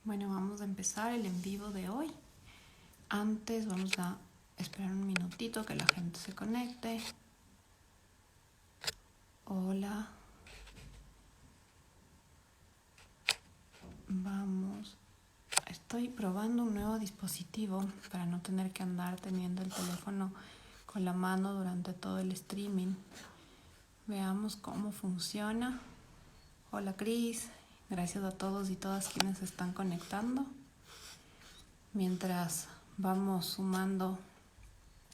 Bueno, vamos a empezar el en vivo de hoy. Antes vamos a esperar un minutito que la gente se conecte. Hola. Vamos. Estoy probando un nuevo dispositivo para no tener que andar teniendo el teléfono con la mano durante todo el streaming. Veamos cómo funciona. Hola Cris. Gracias a todos y todas quienes se están conectando. Mientras vamos sumando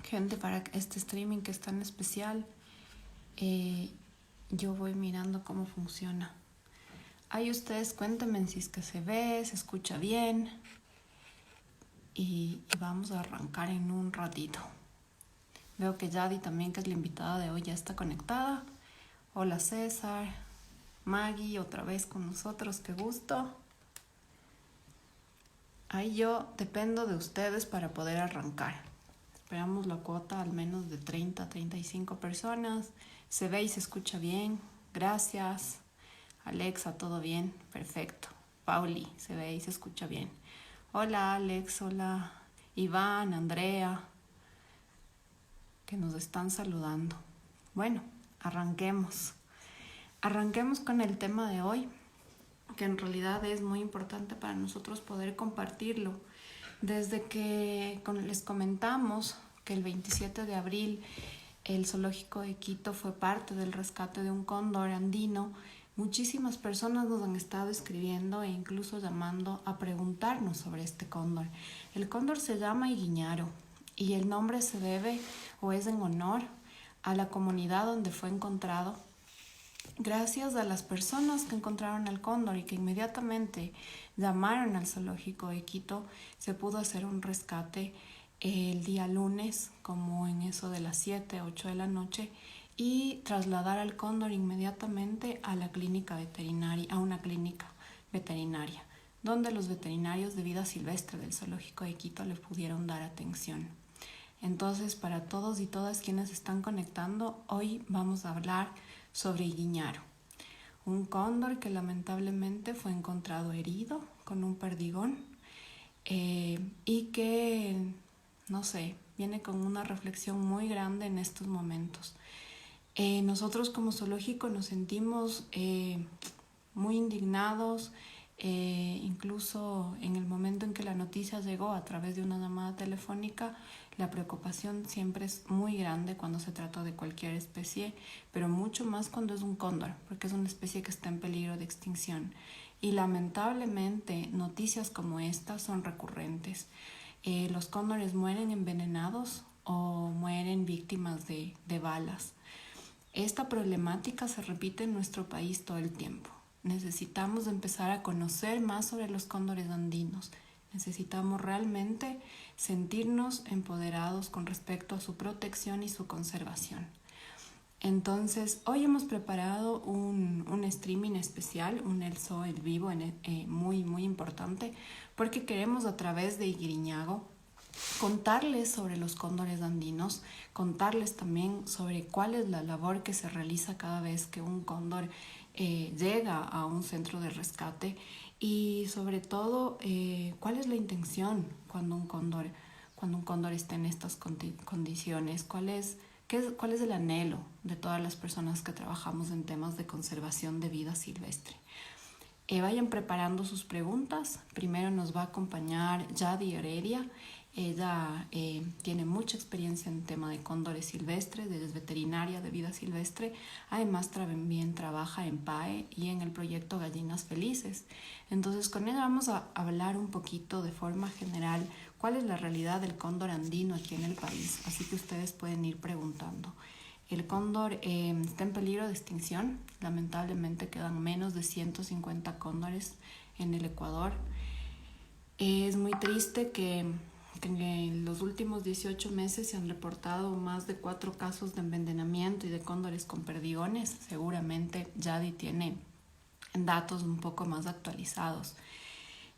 gente para este streaming que es tan especial, yo voy mirando cómo funciona. Ahí ustedes cuéntenme si es que se ve, se escucha bien. Y vamos a arrancar en un ratito. Veo que Yadi también, que es la invitada de hoy, ya está conectada. Hola César, Maggie, otra vez con nosotros, qué gusto. Ahí yo dependo de ustedes para poder arrancar. Esperamos la cuota al menos de 30 a 35 personas. Se ve y se escucha bien. Gracias. Alexa, ¿todo bien? Perfecto. Pauli, se ve y se escucha bien. Hola Alex, hola Iván, Andrea, que nos están saludando. Bueno, arranquemos. Arranquemos con el tema de hoy, que en realidad es muy importante para nosotros poder compartirlo. Desde que les comentamos que el 27 de abril el zoológico de Quito fue parte del rescate de un cóndor andino, muchísimas personas nos han estado escribiendo e incluso llamando a preguntarnos sobre este cóndor. El cóndor se llama Iguiñaro y el nombre se debe o es en honor a la comunidad donde fue encontrado. Gracias a las personas que encontraron al cóndor y que inmediatamente llamaron al zoológico de Quito, se pudo hacer un rescate el día lunes, como en eso de las 7, 8 de la noche, y trasladar al cóndor inmediatamente a la clínica veterinaria, a una clínica veterinaria, donde los veterinarios de vida silvestre del zoológico de Quito le pudieron dar atención. Entonces, para todos y todas quienes están conectando, hoy vamos a hablar sobre Iguiñaro, un cóndor que lamentablemente fue encontrado herido con un perdigón y que, no sé, viene con una reflexión muy grande en estos momentos. Nosotros como zoológico nos sentimos muy indignados, incluso en el momento en que la noticia llegó a través de una llamada telefónica, la preocupación siempre es muy grande cuando se trata de cualquier especie, pero mucho más cuando es un cóndor, porque es una especie que está en peligro de extinción. Y lamentablemente noticias como esta son recurrentes. Los cóndores mueren envenenados o mueren víctimas de balas. Esta problemática se repite en nuestro país todo el tiempo. Necesitamos empezar a conocer más sobre los cóndores andinos. Necesitamos realmente sentirnos empoderados con respecto a su protección y su conservación. Entonces, hoy hemos preparado un streaming especial, un El Zoo en vivo muy, muy importante, porque queremos a través de Iguiñaro contarles sobre los cóndores andinos, contarles también sobre cuál es la labor que se realiza cada vez que un cóndor llega a un centro de rescate y sobre todo cuál es la intención cuando un cóndor está en estas condiciones, cuál es el anhelo de todas las personas que trabajamos en temas de conservación de vida silvestre. Vayan preparando sus preguntas. Primero nos va a acompañar Yadi Heredia. Ella tiene mucha experiencia en tema de cóndores silvestres, ella es veterinaria de vida silvestre, además también trabaja en PAE y en el proyecto Gallinas Felices. Entonces con ella vamos a hablar un poquito de forma general cuál es la realidad del cóndor andino aquí en el país, así que ustedes pueden ir preguntando. El cóndor está en peligro de extinción, lamentablemente quedan menos de 150 cóndores en el Ecuador. Es muy triste que en los últimos 18 meses se han reportado más de 4 casos de envenenamiento y de cóndores con perdigones. Seguramente Yadi tiene datos un poco más actualizados.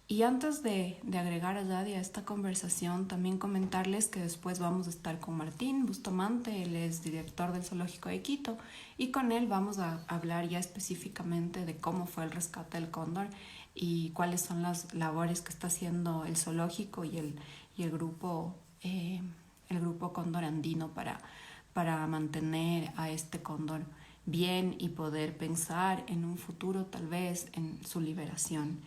Y antes de agregar a Yadi a esta conversación, también comentarles que después vamos a estar con Martín Bustamante, él es director del Zoológico de Quito, y con él vamos a hablar ya específicamente de cómo fue el rescate del cóndor y cuáles son las labores que está haciendo el zoológico y el grupo Cóndor Andino para mantener a este cóndor bien y poder pensar en un futuro tal vez en su liberación.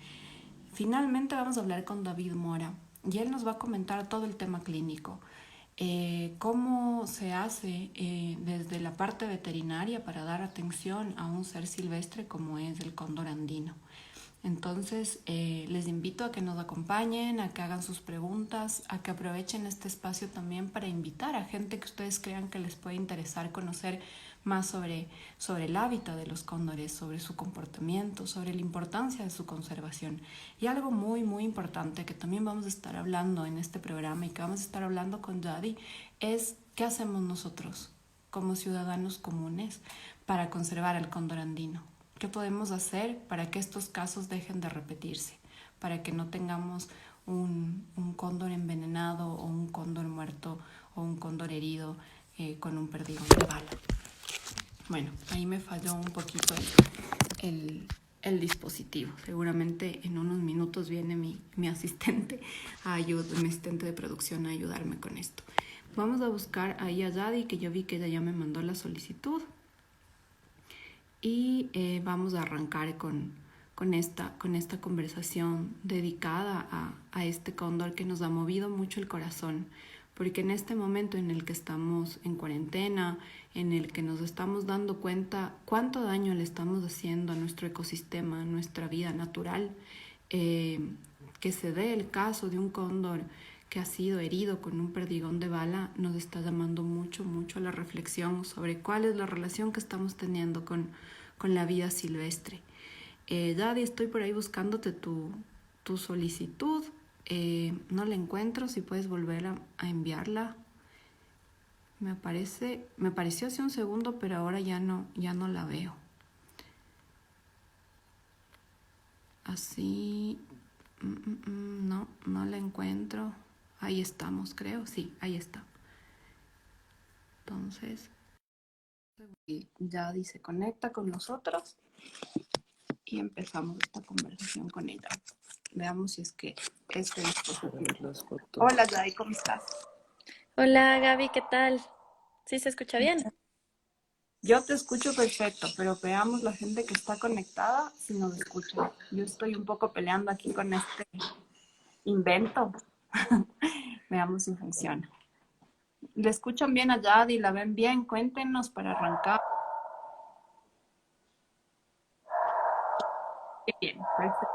Finalmente vamos a hablar con David Mora y él nos va a comentar todo el tema clínico, cómo se hace desde la parte veterinaria para dar atención a un ser silvestre como es el cóndor andino. Entonces, les invito a que nos acompañen, a que hagan sus preguntas, a que aprovechen este espacio también para invitar a gente que ustedes crean que les puede interesar conocer más sobre el hábitat de los cóndores, sobre su comportamiento, sobre la importancia de su conservación. Y algo muy, muy importante que también vamos a estar hablando en este programa y que vamos a estar hablando con Yadi es qué hacemos nosotros como ciudadanos comunes para conservar al cóndor andino. ¿Qué podemos hacer para que estos casos dejen de repetirse? Para que no tengamos un cóndor envenenado o un cóndor muerto o un cóndor herido con un perdigón de bala. Bueno, ahí me falló un poquito el dispositivo. Seguramente en unos minutos viene mi asistente, mi asistente de producción a ayudarme con esto. Vamos a buscar ahí a Yadi, que yo vi que ella ya me mandó la solicitud. Y vamos a arrancar con esta conversación dedicada a este cóndor que nos ha movido mucho el corazón, porque en este momento en el que estamos en cuarentena, en el que nos estamos dando cuenta cuánto daño le estamos haciendo a nuestro ecosistema, a nuestra vida natural, que se dé el caso de un cóndor que ha sido herido con un perdigón de bala, nos está llamando mucho, mucho a la reflexión sobre cuál es la relación que estamos teniendo con la vida silvestre. Daddy, estoy por ahí buscándote tu solicitud. No la encuentro, si puedes volver a enviarla. Me pareció hace un segundo, pero ahora ya no la veo. Así, no la encuentro. Ahí estamos, creo. Sí, ahí está. Entonces, Yadi se conecta con nosotros y empezamos esta conversación con ella. Veamos si es que este dispositivo. Hola, Yadi, ¿cómo estás? Hola Gaby, ¿qué tal? ¿Sí se escucha bien? Yo te escucho perfecto, pero veamos la gente que está conectada si nos escucha. Yo estoy un poco peleando aquí con este invento. Veamos si funciona. ¿Le escuchan bien a Yadi? ¿La ven bien? Cuéntenos para arrancar. Qué bien, perfecto.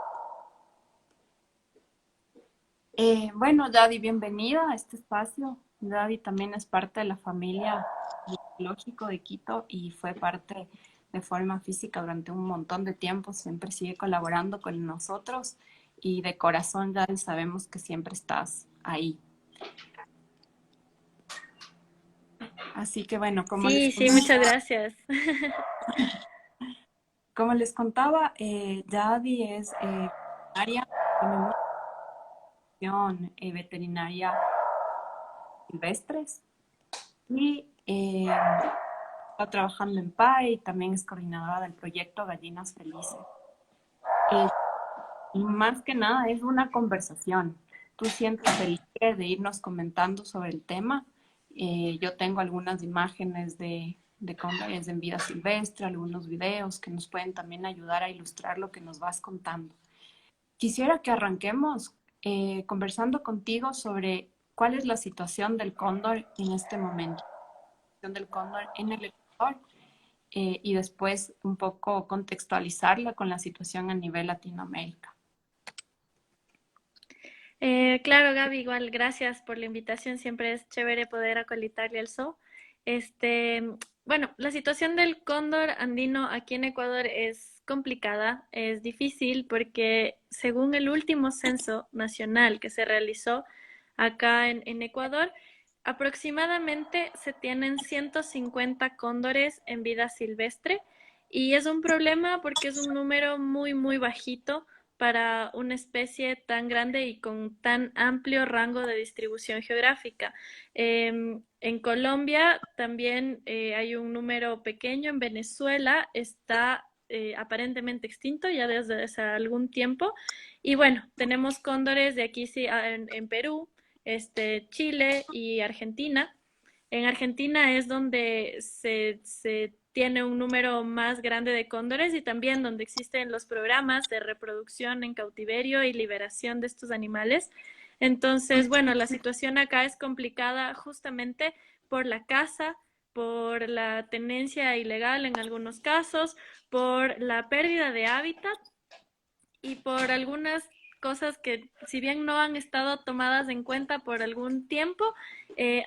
Bueno, Yadi, bienvenida a este espacio. Yadi también es parte de la familia del Zoológico de Quito y fue parte de forma física durante un montón de tiempo. Siempre sigue colaborando con nosotros y de corazón, Yadi, sabemos que siempre estás ahí. Así que bueno, Sí, muchas gracias. como les contaba, Yadi es veterinaria, tiene una profesión veterinaria silvestres y está trabajando en PAI, también es coordinadora del proyecto Gallinas Felices. Eh, y más que nada es una conversación. Tú sientes el libre de irnos comentando sobre el tema. Yo tengo algunas imágenes de cóndores en vida silvestre, algunos videos que nos pueden también ayudar a ilustrar lo que nos vas contando. Quisiera que arranquemos conversando contigo sobre cuál es la situación del cóndor en este momento, la situación del cóndor en el Ecuador y después un poco contextualizarla con la situación a nivel Latinoamérica. Claro, Gaby, igual, gracias por la invitación. Siempre es chévere poder acolitarle al zoo. Este, bueno, la situación del cóndor andino aquí en Ecuador es complicada, es difícil porque según el último censo nacional que se realizó acá en Ecuador, aproximadamente se tienen 150 cóndores en vida silvestre y es un problema porque es un número muy, muy bajito para una especie tan grande y con tan amplio rango de distribución geográfica. En Colombia también hay un número pequeño, en Venezuela está aparentemente extinto ya desde hace algún tiempo. Y bueno, tenemos cóndores de aquí sí, en Perú, Chile y Argentina. En Argentina es donde se tiene un número más grande de cóndores y también donde existen los programas de reproducción en cautiverio y liberación de estos animales. Entonces, bueno, la situación acá es complicada justamente por la caza, por la tenencia ilegal en algunos casos, por la pérdida de hábitat y por algunas cosas que si bien no han estado tomadas en cuenta por algún tiempo,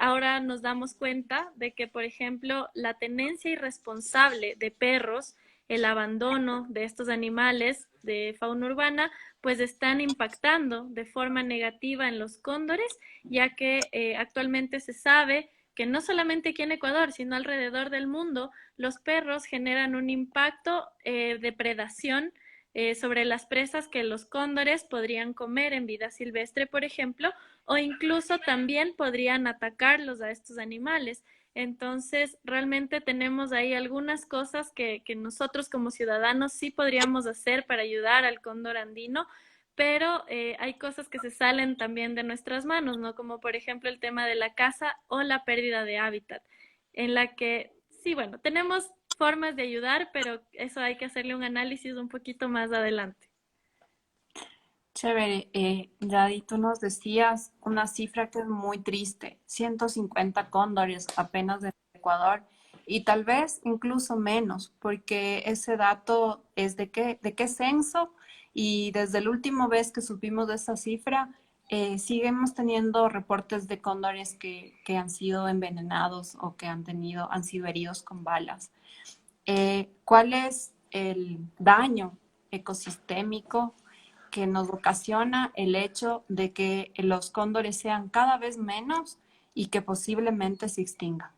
ahora nos damos cuenta de que, por ejemplo, la tenencia irresponsable de perros, el abandono de estos animales de fauna urbana, pues están impactando de forma negativa en los cóndores, ya que actualmente se sabe que no solamente aquí en Ecuador, sino alrededor del mundo, los perros generan un impacto de predación sobre las presas que los cóndores podrían comer en vida silvestre, por ejemplo, o incluso también podrían atacarlos a estos animales. Entonces, realmente tenemos ahí algunas cosas que nosotros como ciudadanos sí podríamos hacer para ayudar al cóndor andino, pero hay cosas que se salen también de nuestras manos, ¿no? Como por ejemplo el tema de la caza o la pérdida de hábitat, en la que sí, bueno, tenemos formas de ayudar, pero eso hay que hacerle un análisis un poquito más adelante. Chévere. Yadi, tú nos decías una cifra que es muy triste, 150 cóndores apenas en Ecuador y tal vez incluso menos, porque ese dato es de qué censo y desde la última vez que supimos de esa cifra, seguimos teniendo reportes de cóndores que han sido envenenados o que han sido heridos con balas. ¿Cuál es el daño ecosistémico que nos ocasiona el hecho de que los cóndores sean cada vez menos y que posiblemente se extingan?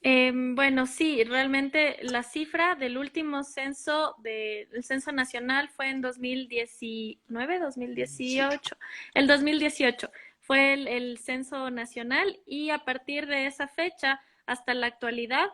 Bueno, sí, realmente la cifra del último censo del censo nacional fue en 2019, 2018, el 2018 fue el censo nacional y a partir de esa fecha hasta la actualidad,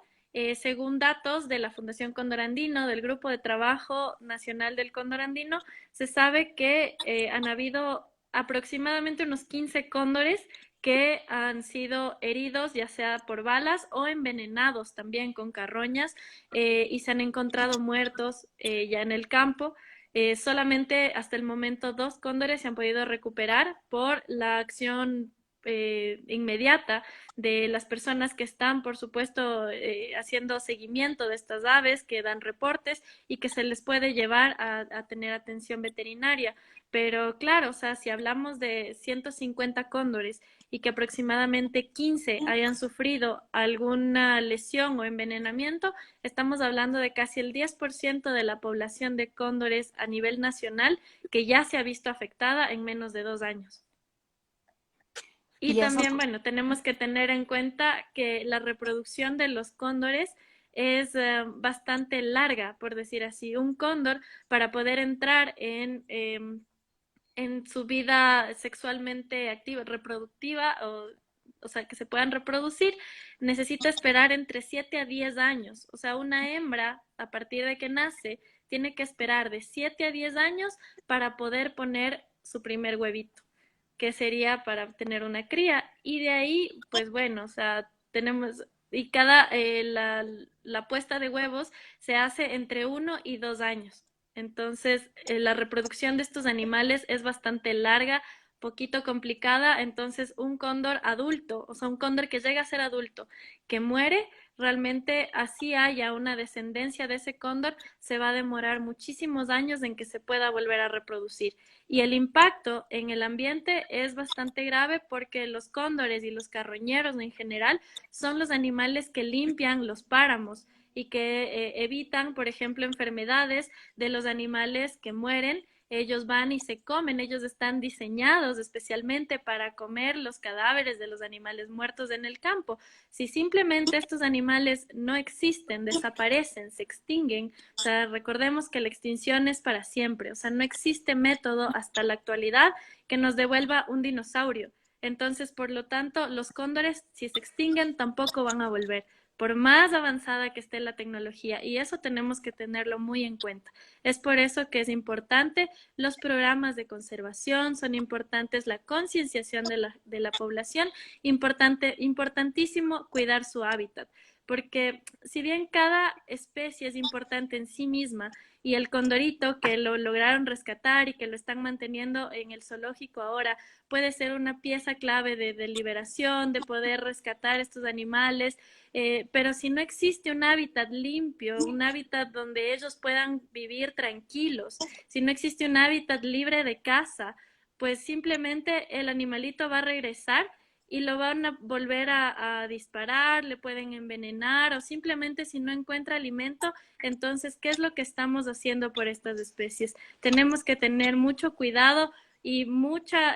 según datos de la Fundación Cóndor Andino, del Grupo de Trabajo Nacional del Cóndor Andino, se sabe que han habido aproximadamente unos 15 cóndores que han sido heridos ya sea por balas o envenenados también con carroñas y se han encontrado muertos ya en el campo. Solamente hasta el momento 2 cóndores se han podido recuperar por la acción inmediata de las personas que están, por supuesto, haciendo seguimiento de estas aves, que dan reportes y que se les puede llevar a tener atención veterinaria. Pero claro, o sea, si hablamos de 150 cóndores y que aproximadamente 15 hayan sufrido alguna lesión o envenenamiento, estamos hablando de casi el 10% de la población de cóndores a nivel nacional que ya se ha visto afectada en menos de 2 años. Y Y eso, también, bueno, tenemos que tener en cuenta que la reproducción de los cóndores es bastante larga, por decir así. Un cóndor, para poder entrar en su vida sexualmente activa, reproductiva, o sea, que se puedan reproducir, necesita esperar entre 7 a 10 años. O sea, una hembra, a partir de que nace, tiene que esperar de 7 a 10 años para poder poner su primer huevito, que sería para tener una cría. Y de ahí, pues bueno, o sea, tenemos, y la puesta de huevos se hace entre 1 y 2 años. Entonces, la reproducción de estos animales es bastante larga, poquito complicada. Entonces, un cóndor adulto, o sea, un cóndor que llega a ser adulto, que muere, realmente así haya una descendencia de ese cóndor, se va a demorar muchísimos años en que se pueda volver a reproducir. Y el impacto en el ambiente es bastante grave porque los cóndores y los carroñeros en general son los animales que limpian los páramos y que evitan, por ejemplo, enfermedades de los animales que mueren ellos van y se comen, ellos están diseñados especialmente para comer los cadáveres de los animales muertos en el campo. Si simplemente estos animales no existen, desaparecen, se extinguen, o sea, recordemos que la extinción es para siempre, o sea, no existe método hasta la actualidad que nos devuelva un dinosaurio. Entonces, por lo tanto, los cóndores, si se extinguen, tampoco van a volver, por más avanzada que esté la tecnología, y eso tenemos que tenerlo muy en cuenta. Es por eso que es importante los programas de conservación, son importantes la concienciación de la población, importantísimo cuidar su hábitat, porque si bien cada especie es importante en sí misma, y el condorito que lo lograron rescatar y que lo están manteniendo en el zoológico ahora puede ser una pieza clave de liberación, de poder rescatar estos animales, pero si no existe un hábitat limpio, un hábitat donde ellos puedan vivir tranquilos, si no existe un hábitat libre de caza, pues simplemente el animalito va a regresar y lo van a volver a disparar, le pueden envenenar o simplemente si no encuentra alimento, entonces, ¿qué es lo que estamos haciendo por estas especies? Tenemos que tener mucho cuidado y mucha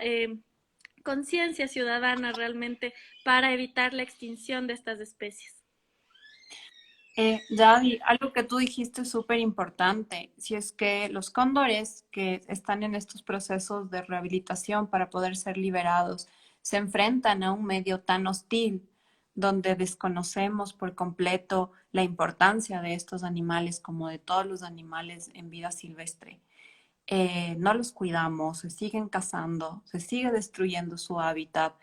conciencia ciudadana realmente para evitar la extinción de estas especies. Yadi, algo que tú dijiste es súper importante. Si es que los cóndores que están en estos procesos de rehabilitación para poder ser liberados se enfrentan a un medio tan hostil, donde desconocemos por completo la importancia de estos animales como de todos los animales en vida silvestre. No los cuidamos, se siguen cazando, se sigue destruyendo su hábitat.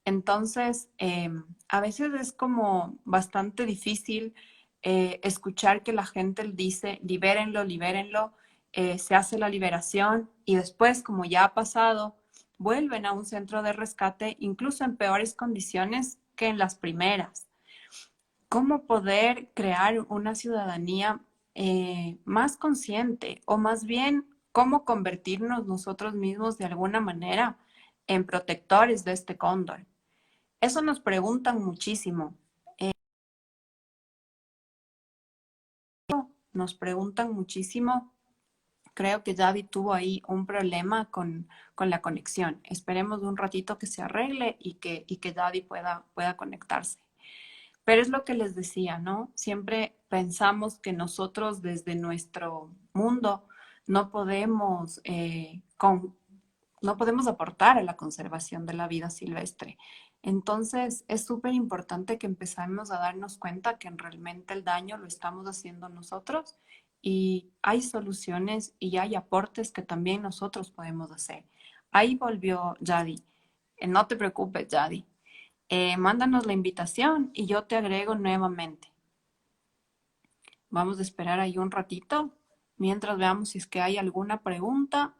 Entonces, a veces es como bastante difícil escuchar que la gente dice, libérenlo, libérenlo, se hace la liberación y después, como ya ha pasado, vuelven a un centro de rescate, incluso en peores condiciones que en las primeras. ¿Cómo poder crear una ciudadanía más consciente o más bien cómo convertirnos nosotros mismos de alguna manera en protectores de este cóndor? Eso nos preguntan muchísimo. Nos preguntan muchísimo. Creo que Javi tuvo ahí un problema con la conexión. Esperemos un ratito que se arregle y que Javi pueda conectarse. Pero es lo que les decía, ¿no? Siempre pensamos que nosotros desde nuestro mundo no podemos, no podemos aportar a la conservación de la vida silvestre. Entonces, es súper importante que empezamos a darnos cuenta que realmente el daño lo estamos haciendo nosotros y hay soluciones y hay aportes que también nosotros podemos hacer. Ahí volvió Yadi. No te preocupes, Yadi. Mándanos la invitación y yo te agrego nuevamente. Vamos a esperar ahí un ratito mientras veamos si es que hay alguna pregunta.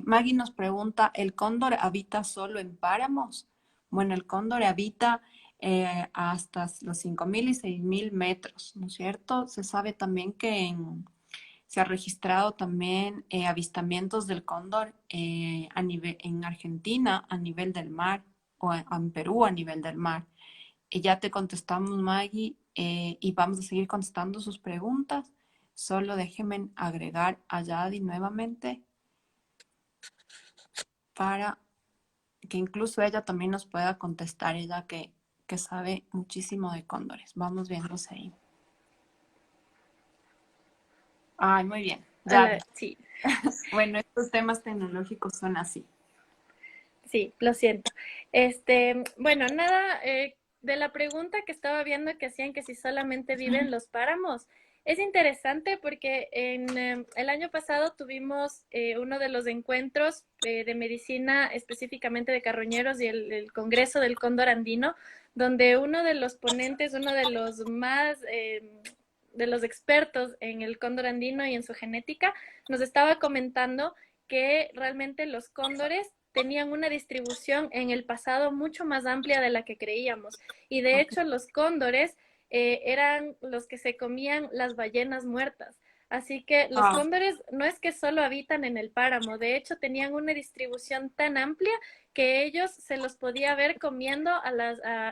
Maggie nos pregunta, ¿el cóndor habita solo en páramos? Bueno, el cóndor habita hasta los 5.000 y 6.000 metros, ¿no es cierto? Se sabe también que se ha registrado también avistamientos del cóndor en Argentina a nivel del mar o en Perú a nivel del mar. Ya te contestamos, Maggie, y vamos a seguir contestando sus preguntas. Solo déjenme agregar a Yadi nuevamente para que incluso ella también nos pueda contestar, ella que sabe muchísimo de cóndores. Vamos viéndose ahí. Ay, muy bien. Yadi. Sí. Bueno, estos temas tecnológicos son así. Sí, lo siento. Bueno, nada, de la pregunta que estaba viendo que hacían que si solamente viven los páramos, es interesante porque en el año pasado tuvimos uno de los encuentros de medicina específicamente de carroñeros y el Congreso del Cóndor Andino, donde uno de los ponentes, uno de los más de los expertos en el cóndor andino y en su genética, nos estaba comentando que realmente los cóndores tenían una distribución en el pasado mucho más amplia de la que creíamos. Y de hecho los cóndores eran los que se comían las ballenas muertas. Así que los cóndores no es que solo habitan en el páramo, de hecho tenían una distribución tan amplia que ellos se los podía ver comiendo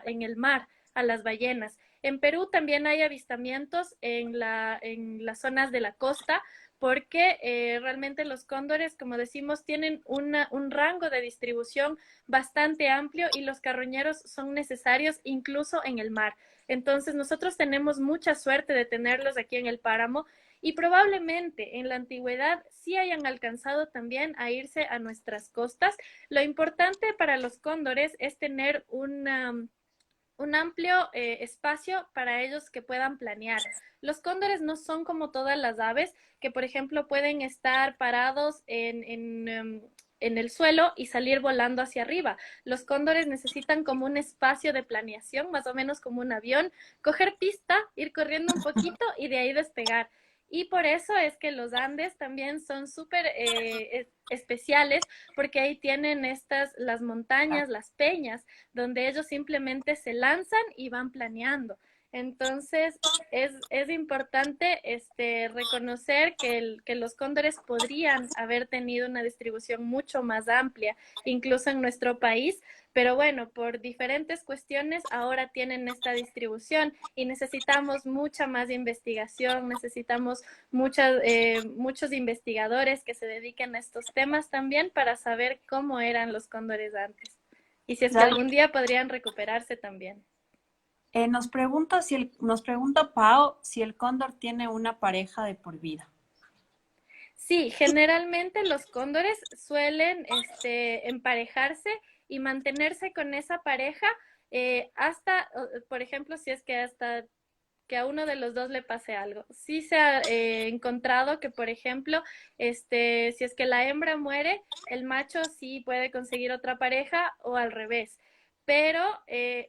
en el mar a las ballenas. En Perú también hay avistamientos en las zonas de la costa, porque realmente los cóndores, como decimos, tienen un rango de distribución bastante amplio y los carroñeros son necesarios incluso en el mar. Entonces nosotros tenemos mucha suerte de tenerlos aquí en el páramo y probablemente en la antigüedad sí hayan alcanzado también a irse a nuestras costas. Lo importante para los cóndores es tener un amplio espacio para ellos que puedan planear. Los cóndores no son como todas las aves que, por ejemplo, pueden estar parados en el suelo y salir volando hacia arriba. Los cóndores necesitan como un espacio de planeación, más o menos como un avión, coger pista, ir corriendo un poquito y de ahí despegar. Y por eso es que los Andes también son súper especiales, porque ahí tienen las montañas, las peñas, donde ellos simplemente se lanzan y van planeando. Entonces, es importante reconocer que los cóndores podrían haber tenido una distribución mucho más amplia, incluso en nuestro país, pero bueno, por diferentes cuestiones ahora tienen esta distribución y necesitamos mucha más investigación, necesitamos muchos investigadores que se dediquen a estos temas también para saber cómo eran los cóndores antes. Y si es que Ya, algún día podrían recuperarse también. nos pregunta Pau si el cóndor tiene una pareja de por vida. Sí, generalmente los cóndores suelen emparejarse y mantenerse con esa pareja hasta, por ejemplo, si es que hasta que a uno de los dos le pase algo. Sí se ha encontrado que, por ejemplo, si es que la hembra muere, el macho sí puede conseguir otra pareja o al revés. Pero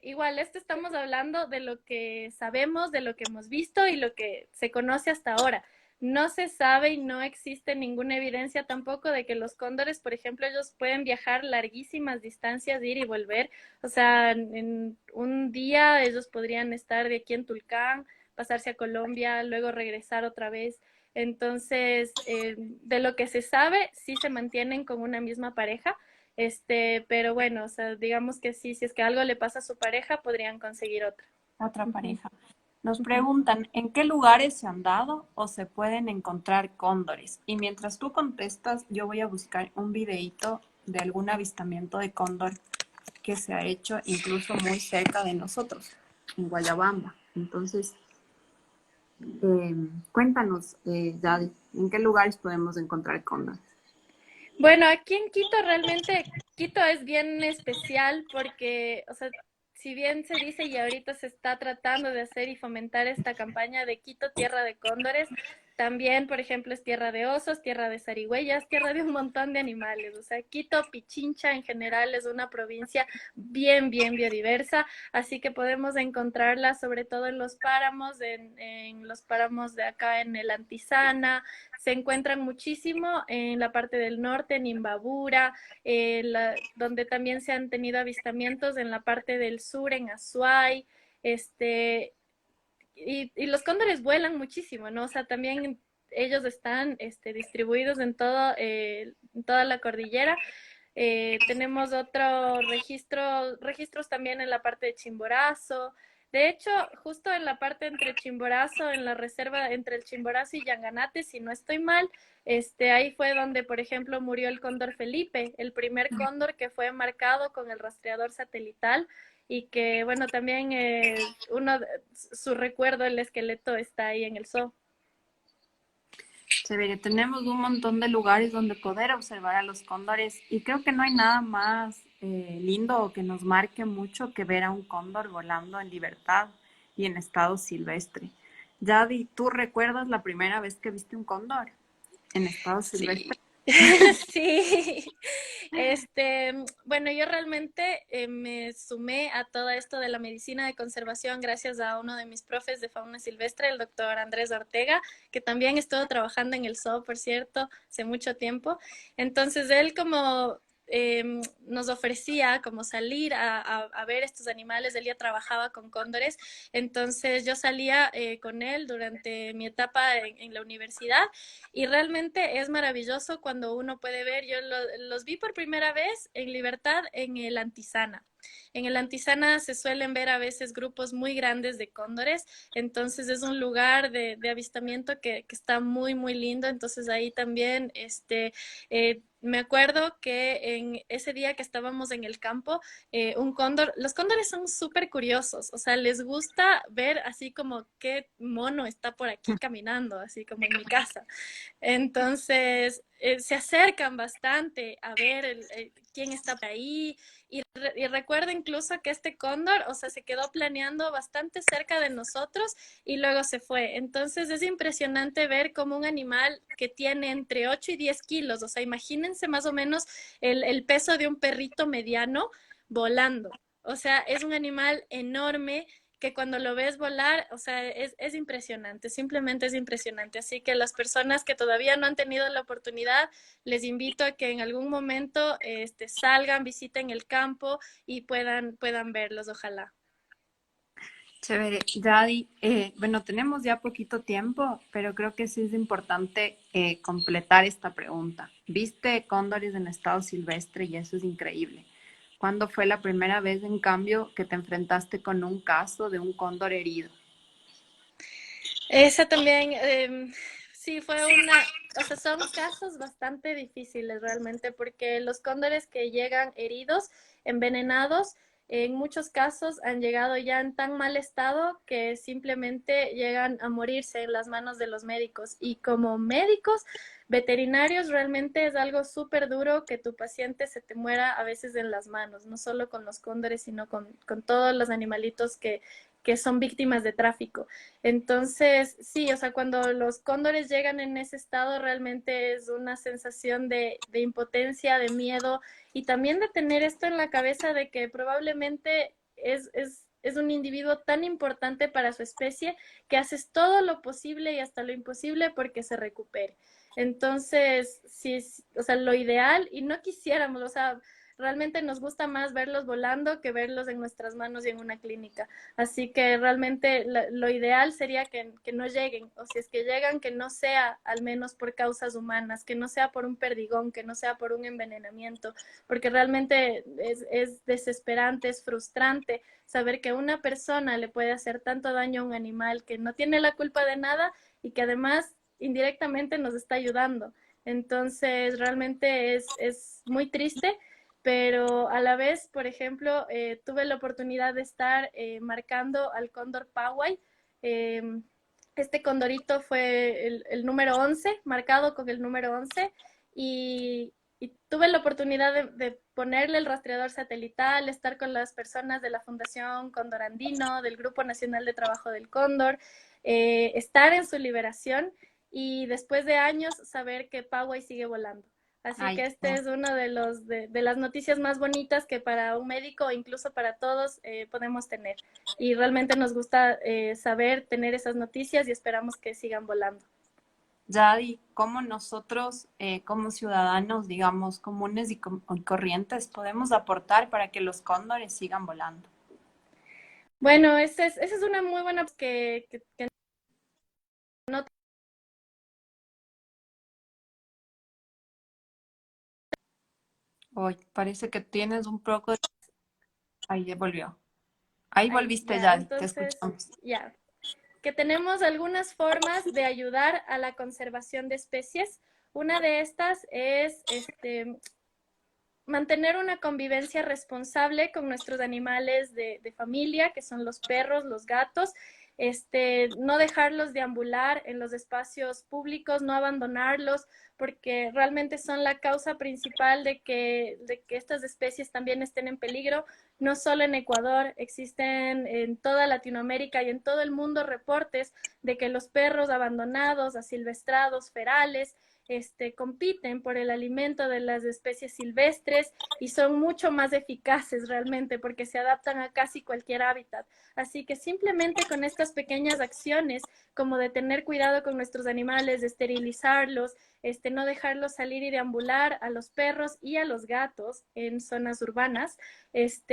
igual, esto estamos hablando de lo que sabemos, de lo que hemos visto y lo que se conoce hasta ahora. No se sabe y no existe ninguna evidencia tampoco de que los cóndores, por ejemplo, ellos pueden viajar larguísimas distancias, ir y volver. O sea, en un día ellos podrían estar de aquí en Tulcán, pasarse a Colombia, luego regresar otra vez. Entonces, de lo que se sabe, sí se mantienen con una misma pareja, pero bueno, o sea, digamos que sí, si es que algo le pasa a su pareja, podrían conseguir otra. Otra Uh -huh, pareja. Nos uh -huh. preguntan, ¿en qué lugares se han dado o se pueden encontrar cóndores? Y mientras tú contestas, yo voy a buscar un videíto de algún avistamiento de cóndor que se ha hecho incluso muy cerca de nosotros, en Guayabamba. Entonces, cuéntanos, Yadi, ¿en qué lugares podemos encontrar cóndores? Bueno, aquí en Quito realmente, Quito es bien especial porque, o sea, si bien se dice y ahorita se está tratando de hacer y fomentar esta campaña de Quito, tierra de cóndores, también, por ejemplo, es tierra de osos, tierra de zarigüeyas, tierra de un montón de animales. O sea, Quito, Pichincha en general es una provincia bien biodiversa, así que podemos encontrarla sobre todo en los páramos, en los páramos de acá en el Antisana, se encuentran muchísimo en la parte del norte, en Imbabura, donde también se han tenido avistamientos en la parte del sur, en Azuay, y los cóndores vuelan muchísimo, ¿no? O sea, también ellos están distribuidos en toda la cordillera. Tenemos registros también en la parte de Chimborazo. De hecho, justo en la parte entre Chimborazo, en la reserva entre el Chimborazo y Yanganate, si no estoy mal, ahí fue donde, por ejemplo, murió el cóndor Felipe, el primer cóndor que fue marcado con el rastreador satelital y que, bueno, también su recuerdo, el esqueleto está ahí en el zoo. Chévere, tenemos un montón de lugares donde poder observar a los cóndores y creo que no hay nada más lindo o que nos marque mucho que ver a un cóndor volando en libertad y en estado silvestre. Yadi, ¿tú recuerdas la primera vez que viste un cóndor en estado Sí, silvestre? sí. Bueno, yo realmente me sumé a todo esto de la medicina de conservación gracias a uno de mis profes de fauna silvestre, el doctor Andrés Ortega, que también estuvo trabajando en el zoo, por cierto, hace mucho tiempo. Entonces, él como nos ofrecía como salir a ver estos animales, él ya trabajaba con cóndores, entonces yo salía con él durante mi etapa en la universidad y realmente es maravilloso cuando uno puede ver, los vi por primera vez en libertad en el Antisana. En el Antizana se suelen ver a veces grupos muy grandes de cóndores, entonces es un lugar de avistamiento que está muy, muy lindo, entonces ahí también, me acuerdo que en ese día que estábamos en el campo, un cóndor, los cóndores son súper curiosos, o sea, les gusta ver así como qué mono está por aquí caminando, así como en mi casa. Entonces, se acercan bastante a ver quién está por ahí. Y recuerdo incluso que este cóndor, o sea, se quedó planeando bastante cerca de nosotros y luego se fue. Entonces, es impresionante ver como un animal que tiene entre 8 y 10 kilos, o sea, imagínense más o menos el peso de un perrito mediano volando. O sea, es un animal enorme que cuando lo ves volar, o sea, es impresionante, simplemente es impresionante. Así que las personas que todavía no han tenido la oportunidad, les invito a que en algún momento salgan, visiten el campo y puedan verlos, ojalá. Chévere. Yadi, bueno, tenemos ya poquito tiempo, pero creo que sí es importante completar esta pregunta. ¿Viste cóndores en estado silvestre? Y eso es increíble. ¿Cuándo fue la primera vez, en cambio, que te enfrentaste con un caso de un cóndor herido? Esa también, sí, fue o sea, son casos bastante difíciles realmente, porque los cóndores que llegan heridos, envenenados, en muchos casos han llegado ya en tan mal estado que simplemente llegan a morirse en las manos de los médicos. Y como médicos veterinarios, realmente es algo súper duro que tu paciente se te muera a veces en las manos, no solo con los cóndores, sino con todos los animalitos que son víctimas de tráfico. Entonces, sí, o sea, cuando los cóndores llegan en ese estado, realmente es una sensación de impotencia, de miedo y también de tener esto en la cabeza de que probablemente es un individuo tan importante para su especie que haces todo lo posible y hasta lo imposible porque se recupere. Entonces, sí, o sea, lo ideal, y no quisiéramos, o sea, realmente nos gusta más verlos volando que verlos en nuestras manos y en una clínica. Así que realmente lo ideal sería que no lleguen, o si es que llegan, que no sea al menos por causas humanas, que no sea por un perdigón, que no sea por un envenenamiento, porque realmente es desesperante, es frustrante saber que una persona le puede hacer tanto daño a un animal que no tiene la culpa de nada y que además indirectamente nos está ayudando. Entonces, realmente es muy triste, pero a la vez, por ejemplo, tuve la oportunidad de estar marcando al cóndor Pauay. Eh, este condorito fue el número 11, marcado con el número 11, y tuve la oportunidad de ponerle el rastreador satelital, estar con las personas de la Fundación Cóndor Andino, del Grupo Nacional de Trabajo del Cóndor, estar en su liberación y después de años saber que Pauay sigue volando. Así Ay, que este es uno de las noticias más bonitas que para un médico o incluso para todos podemos tener. Y realmente nos gusta saber tener esas noticias y esperamos que sigan volando. Yadi, ¿cómo nosotros, como ciudadanos, digamos, comunes y corrientes, podemos aportar para que los cóndores sigan volando? Bueno, esa es una muy buena que no. Hoy parece que tienes un poco de... Ahí ya volvió. Ahí Ahí, volviste, ya, Yadi, te entonces, escuchamos. ya. Que tenemos algunas formas de ayudar a la conservación de especies. Una de estas es mantener una convivencia responsable con nuestros animales de familia, que son los perros, los gatos, no dejarlos deambular en los espacios públicos, no abandonarlos, porque realmente son la causa principal de que estas especies también estén en peligro. No solo en Ecuador, existen en toda Latinoamérica y en todo el mundo reportes de que los perros abandonados, asilvestrados, ferales, compiten por el alimento de las especies silvestres y son mucho más eficaces realmente porque se adaptan a casi cualquier hábitat. Así que simplemente con estas pequeñas acciones, como de tener cuidado con nuestros animales, de esterilizarlos, no dejarlos salir y deambular a los perros y a los gatos en zonas urbanas, es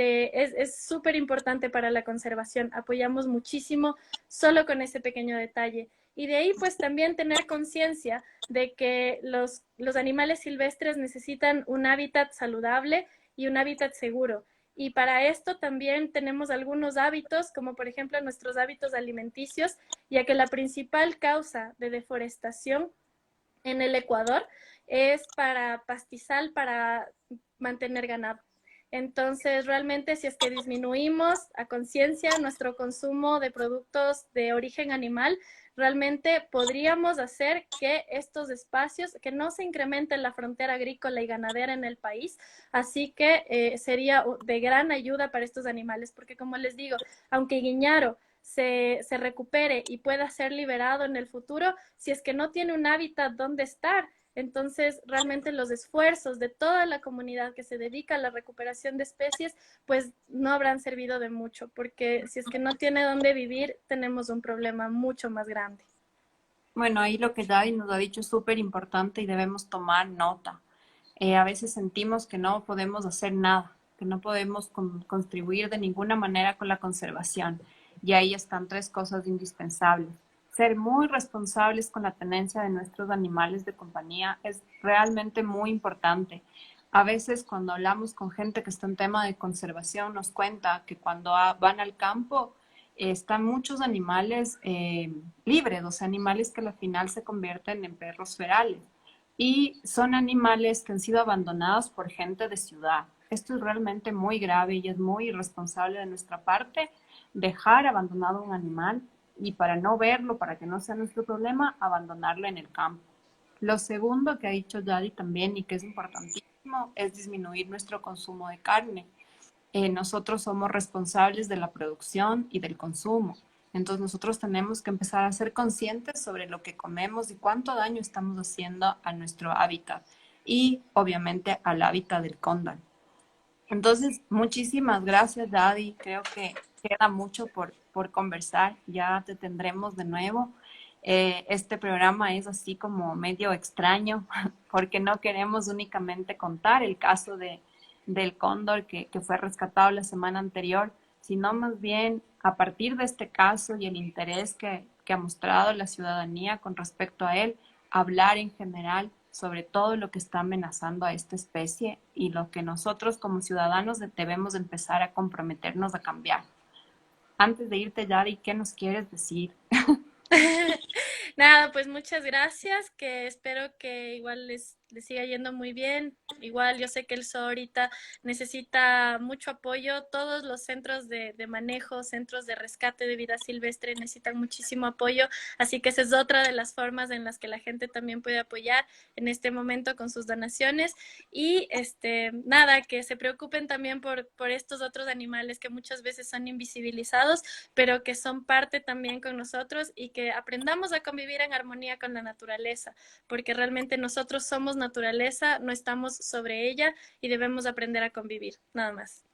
súper importante para la conservación. Apoyamos muchísimo solo con ese pequeño detalle. Y de ahí pues también tener conciencia de que los animales silvestres necesitan un hábitat saludable y un hábitat seguro. Y para esto también tenemos algunos hábitos, como por ejemplo nuestros hábitos alimenticios, ya que la principal causa de deforestación en el Ecuador es para pastizal, para mantener ganado. Entonces, realmente, si es que disminuimos a conciencia nuestro consumo de productos de origen animal, realmente podríamos hacer que estos espacios, que no se incremente la frontera agrícola y ganadera en el país, así que sería de gran ayuda para estos animales, porque como les digo, aunque Guiñaro se recupere y pueda ser liberado en el futuro, si es que no tiene un hábitat donde estar, entonces realmente los esfuerzos de toda la comunidad que se dedica a la recuperación de especies, pues no habrán servido de mucho, porque si es que no tiene dónde vivir, tenemos un problema mucho más grande. Bueno, ahí lo que Daddy nos ha dicho es súper importante y debemos tomar nota. A veces sentimos que no podemos hacer nada, que no podemos contribuir de ninguna manera con la conservación. Y ahí están tres cosas indispensables. Ser muy responsables con la tenencia de nuestros animales de compañía es realmente muy importante. A veces cuando hablamos con gente que está en tema de conservación nos cuenta que cuando van al campo están muchos animales libres, o sea, animales que al final se convierten en perros ferales y son animales que han sido abandonados por gente de ciudad. Esto es realmente muy grave y es muy irresponsable de nuestra parte dejar abandonado un animal y para no verlo, para que no sea nuestro problema, abandonarlo en el campo. Lo segundo que ha dicho Yadi también y que es importantísimo es disminuir nuestro consumo de carne. Nosotros somos responsables de la producción y del consumo. Entonces nosotros tenemos que empezar a ser conscientes sobre lo que comemos y cuánto daño estamos haciendo a nuestro hábitat y obviamente al hábitat del cóndor. Entonces, muchísimas gracias, Daddy. Creo que queda mucho por conversar. Ya te tendremos de nuevo. Este programa es así como medio extraño porque no queremos únicamente contar el caso del cóndor que fue rescatado la semana anterior, sino más bien a partir de este caso y el interés que ha mostrado la ciudadanía con respecto a él, hablar en general sobre todo lo que está amenazando a esta especie y lo que nosotros como ciudadanos debemos empezar a comprometernos a cambiar. Antes de irte, Yari, ¿qué nos quieres decir? Nada, pues muchas gracias, que espero que igual les siga yendo muy bien. Igual yo sé que el zoo ahorita necesita mucho apoyo, todos los centros de manejo, centros de rescate de vida silvestre necesitan muchísimo apoyo, así que esa es otra de las formas en las que la gente también puede apoyar en este momento con sus donaciones. Y nada, que se preocupen también por estos otros animales que muchas veces son invisibilizados, pero que son parte también con nosotros y que aprendamos a convivir en armonía con la naturaleza, porque realmente nosotros somos naturaleza, no estamos sobre ella y debemos aprender a convivir, nada más.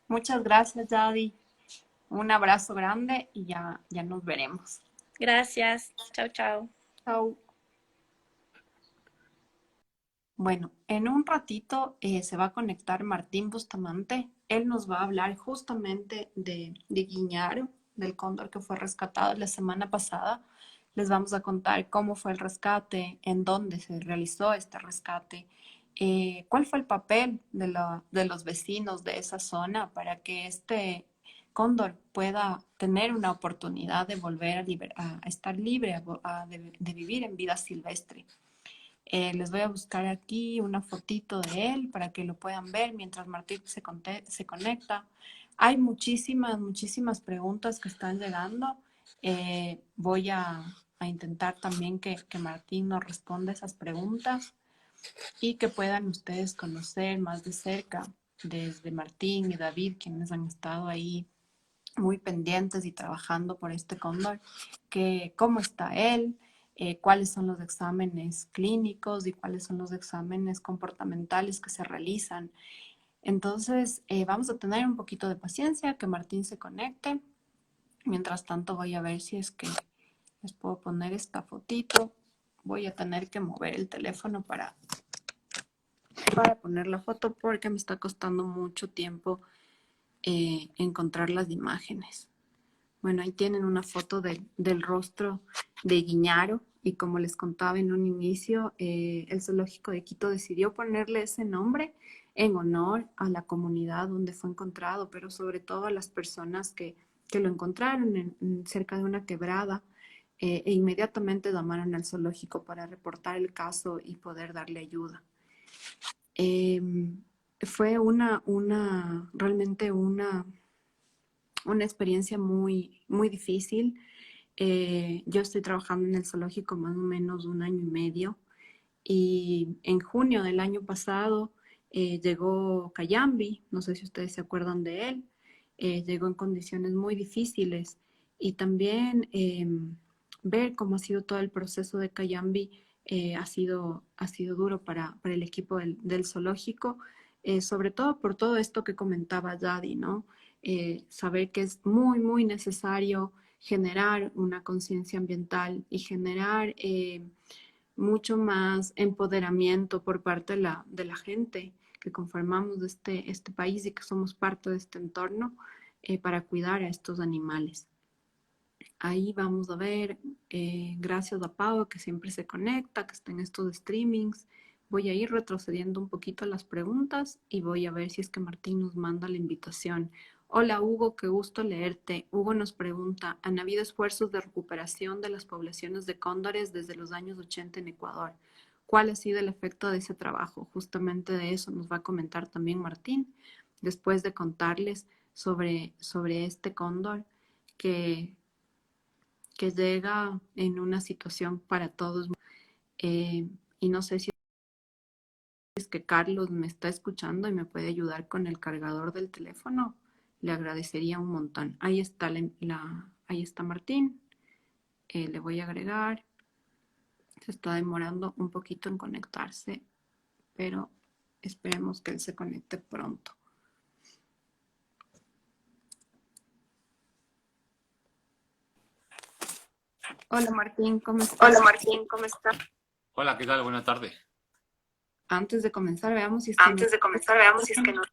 Muchas gracias, Yadi. Un abrazo grande y ya nos veremos. Gracias. Chao, chao. Chao. Bueno, en un ratito se va a conectar Martín Bustamante. Él nos va a hablar justamente de Guiñaro, del cóndor que fue rescatado la semana pasada. Les vamos a contar cómo fue el rescate, en dónde se realizó este rescate, cuál fue el papel de los vecinos de esa zona para que este cóndor pueda tener una oportunidad de volver a estar libre, de vivir en vida silvestre. Les voy a buscar aquí una fotito de él para que lo puedan ver mientras Martín se conecta. Hay muchísimas preguntas que están llegando. Voy a intentar también que Martín nos responda esas preguntas y que puedan ustedes conocer más de cerca desde Martín y David, quienes han estado ahí muy pendientes y trabajando por este cóndor, que cómo está él, cuáles son los exámenes clínicos y cuáles son los exámenes comportamentales que se realizan. Entonces, vamos a tener un poquito de paciencia, que Martín se conecte. Mientras tanto, voy a ver si es que les puedo poner esta fotito. Voy a tener que mover el teléfono para poner la foto porque me está costando mucho tiempo encontrar las imágenes. Bueno, ahí tienen una foto del rostro de Guiñaro y como les contaba en un inicio, el zoológico de Quito decidió ponerle ese nombre en honor a la comunidad donde fue encontrado, pero sobre todo a las personas que lo encontraron cerca de una quebrada e inmediatamente llamaron al zoológico para reportar el caso y poder darle ayuda. Fue realmente una experiencia muy, muy difícil. Yo estoy trabajando en el zoológico más o menos 1 año y medio y en junio del año pasado llegó Cayambi, no sé si ustedes se acuerdan de él, llegó en condiciones muy difíciles y también ver cómo ha sido todo el proceso de Cayambi ha sido duro para el equipo del zoológico, sobre todo por todo esto que comentaba Yadi, ¿no? Saber que es muy, muy necesario generar una conciencia ambiental y generar mucho más empoderamiento por parte de la gente que conformamos este país y que somos parte de este entorno para cuidar a estos animales. Ahí vamos a ver, gracias a Pau que siempre se conecta, que está en estos streamings. Voy a ir retrocediendo un poquito las preguntas y voy a ver si es que Martín nos manda la invitación. Hola Hugo, qué gusto leerte. Hugo nos pregunta, ¿han habido esfuerzos de recuperación de las poblaciones de cóndores desde los años 80 en Ecuador? ¿Cuál ha sido el efecto de ese trabajo? Justamente de eso nos va a comentar también Martín, después de contarles sobre este cóndor que llega en una situación para todos. Eh, y no sé si es que Carlos me está escuchando y me puede ayudar con el cargador del teléfono. Le agradecería un montón. Ahí está, ahí está Martín. Le voy a agregar. Se está demorando un poquito en conectarse, pero esperemos que él se conecte pronto. Hola Martín, ¿cómo estás? Hola Martín, ¿cómo estás? Hola, ¿qué tal? Buenas tardes. Antes de comenzar, veamos si es que nos...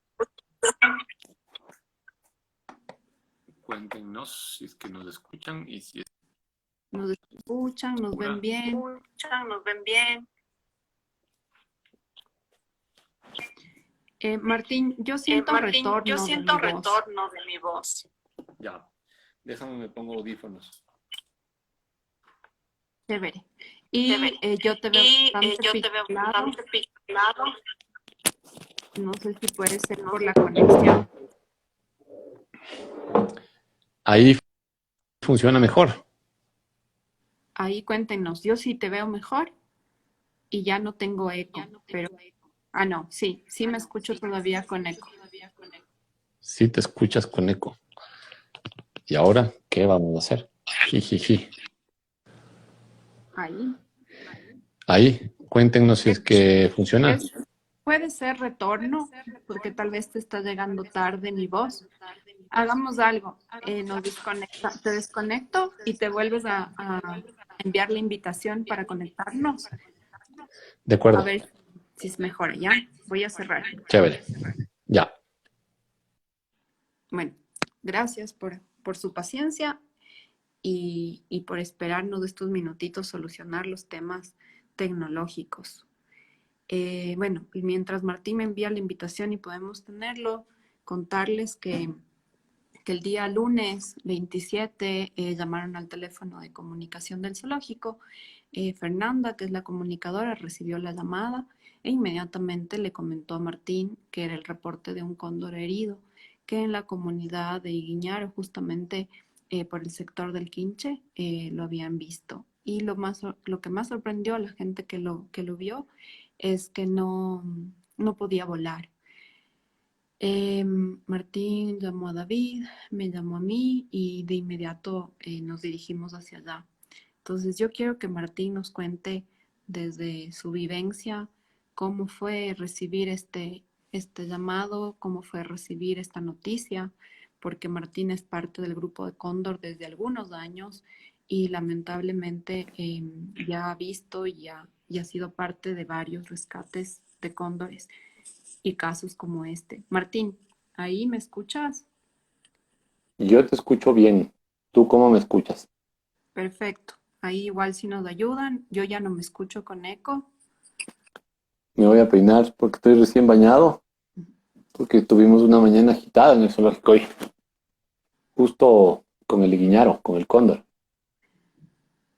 Cuéntenos si es que nos escuchan y si es... Nos escuchan, nos ven bien. Martín, yo siento retorno de mi voz. Ya, déjame me pongo audífonos. Chévere. Y yo te veo bastante pixelado. No sé si puede ser por la conexión. Ahí funciona mejor. Ahí cuéntenos. Yo sí te veo mejor y ya no tengo eco. Pero... Ah, no, sí me escucho todavía con eco. Sí te escuchas con eco. ¿Y ahora qué vamos a hacer? Jijiji. Ahí, cuéntenos si es que funciona. Puede ser retorno, porque tal vez te está llegando tarde mi voz. Hagamos algo, te desconecto y te vuelves a enviar la invitación para conectarnos. De acuerdo. A ver si es mejor, ¿ya? Voy a cerrar. Chévere. Ya. Bueno, gracias por su paciencia y por esperarnos estos minutitos solucionar los temas tecnológicos. Bueno, y mientras Martín me envía la invitación y podemos tenerlo, contarles que el día lunes 27 llamaron al teléfono de comunicación del zoológico. Fernanda, que es la comunicadora, recibió la llamada e inmediatamente le comentó a Martín que era el reporte de un cóndor herido, que en la comunidad de Iguiñaro, justamente por el sector del Quinche, lo habían visto. Y lo que más sorprendió a la gente que lo vio es que no podía volar. Martín llamó a David, me llamó a mí y de inmediato nos dirigimos hacia allá. Entonces yo quiero que Martín nos cuente desde su vivencia cómo fue recibir este llamado, cómo fue recibir esta noticia, porque Martín es parte del grupo de Cóndor desde algunos años y lamentablemente ya ha visto y ha sido parte de varios rescates de cóndores y casos como este. Martín, ¿ahí me escuchas? Yo te escucho bien. ¿Tú cómo me escuchas? Perfecto. Ahí igual si nos ayudan, yo ya no me escucho con eco. Me voy a peinar porque estoy recién bañado. porque tuvimos una mañana agitada en el zoológico hoy, justo con el guiñaro, con el cóndor.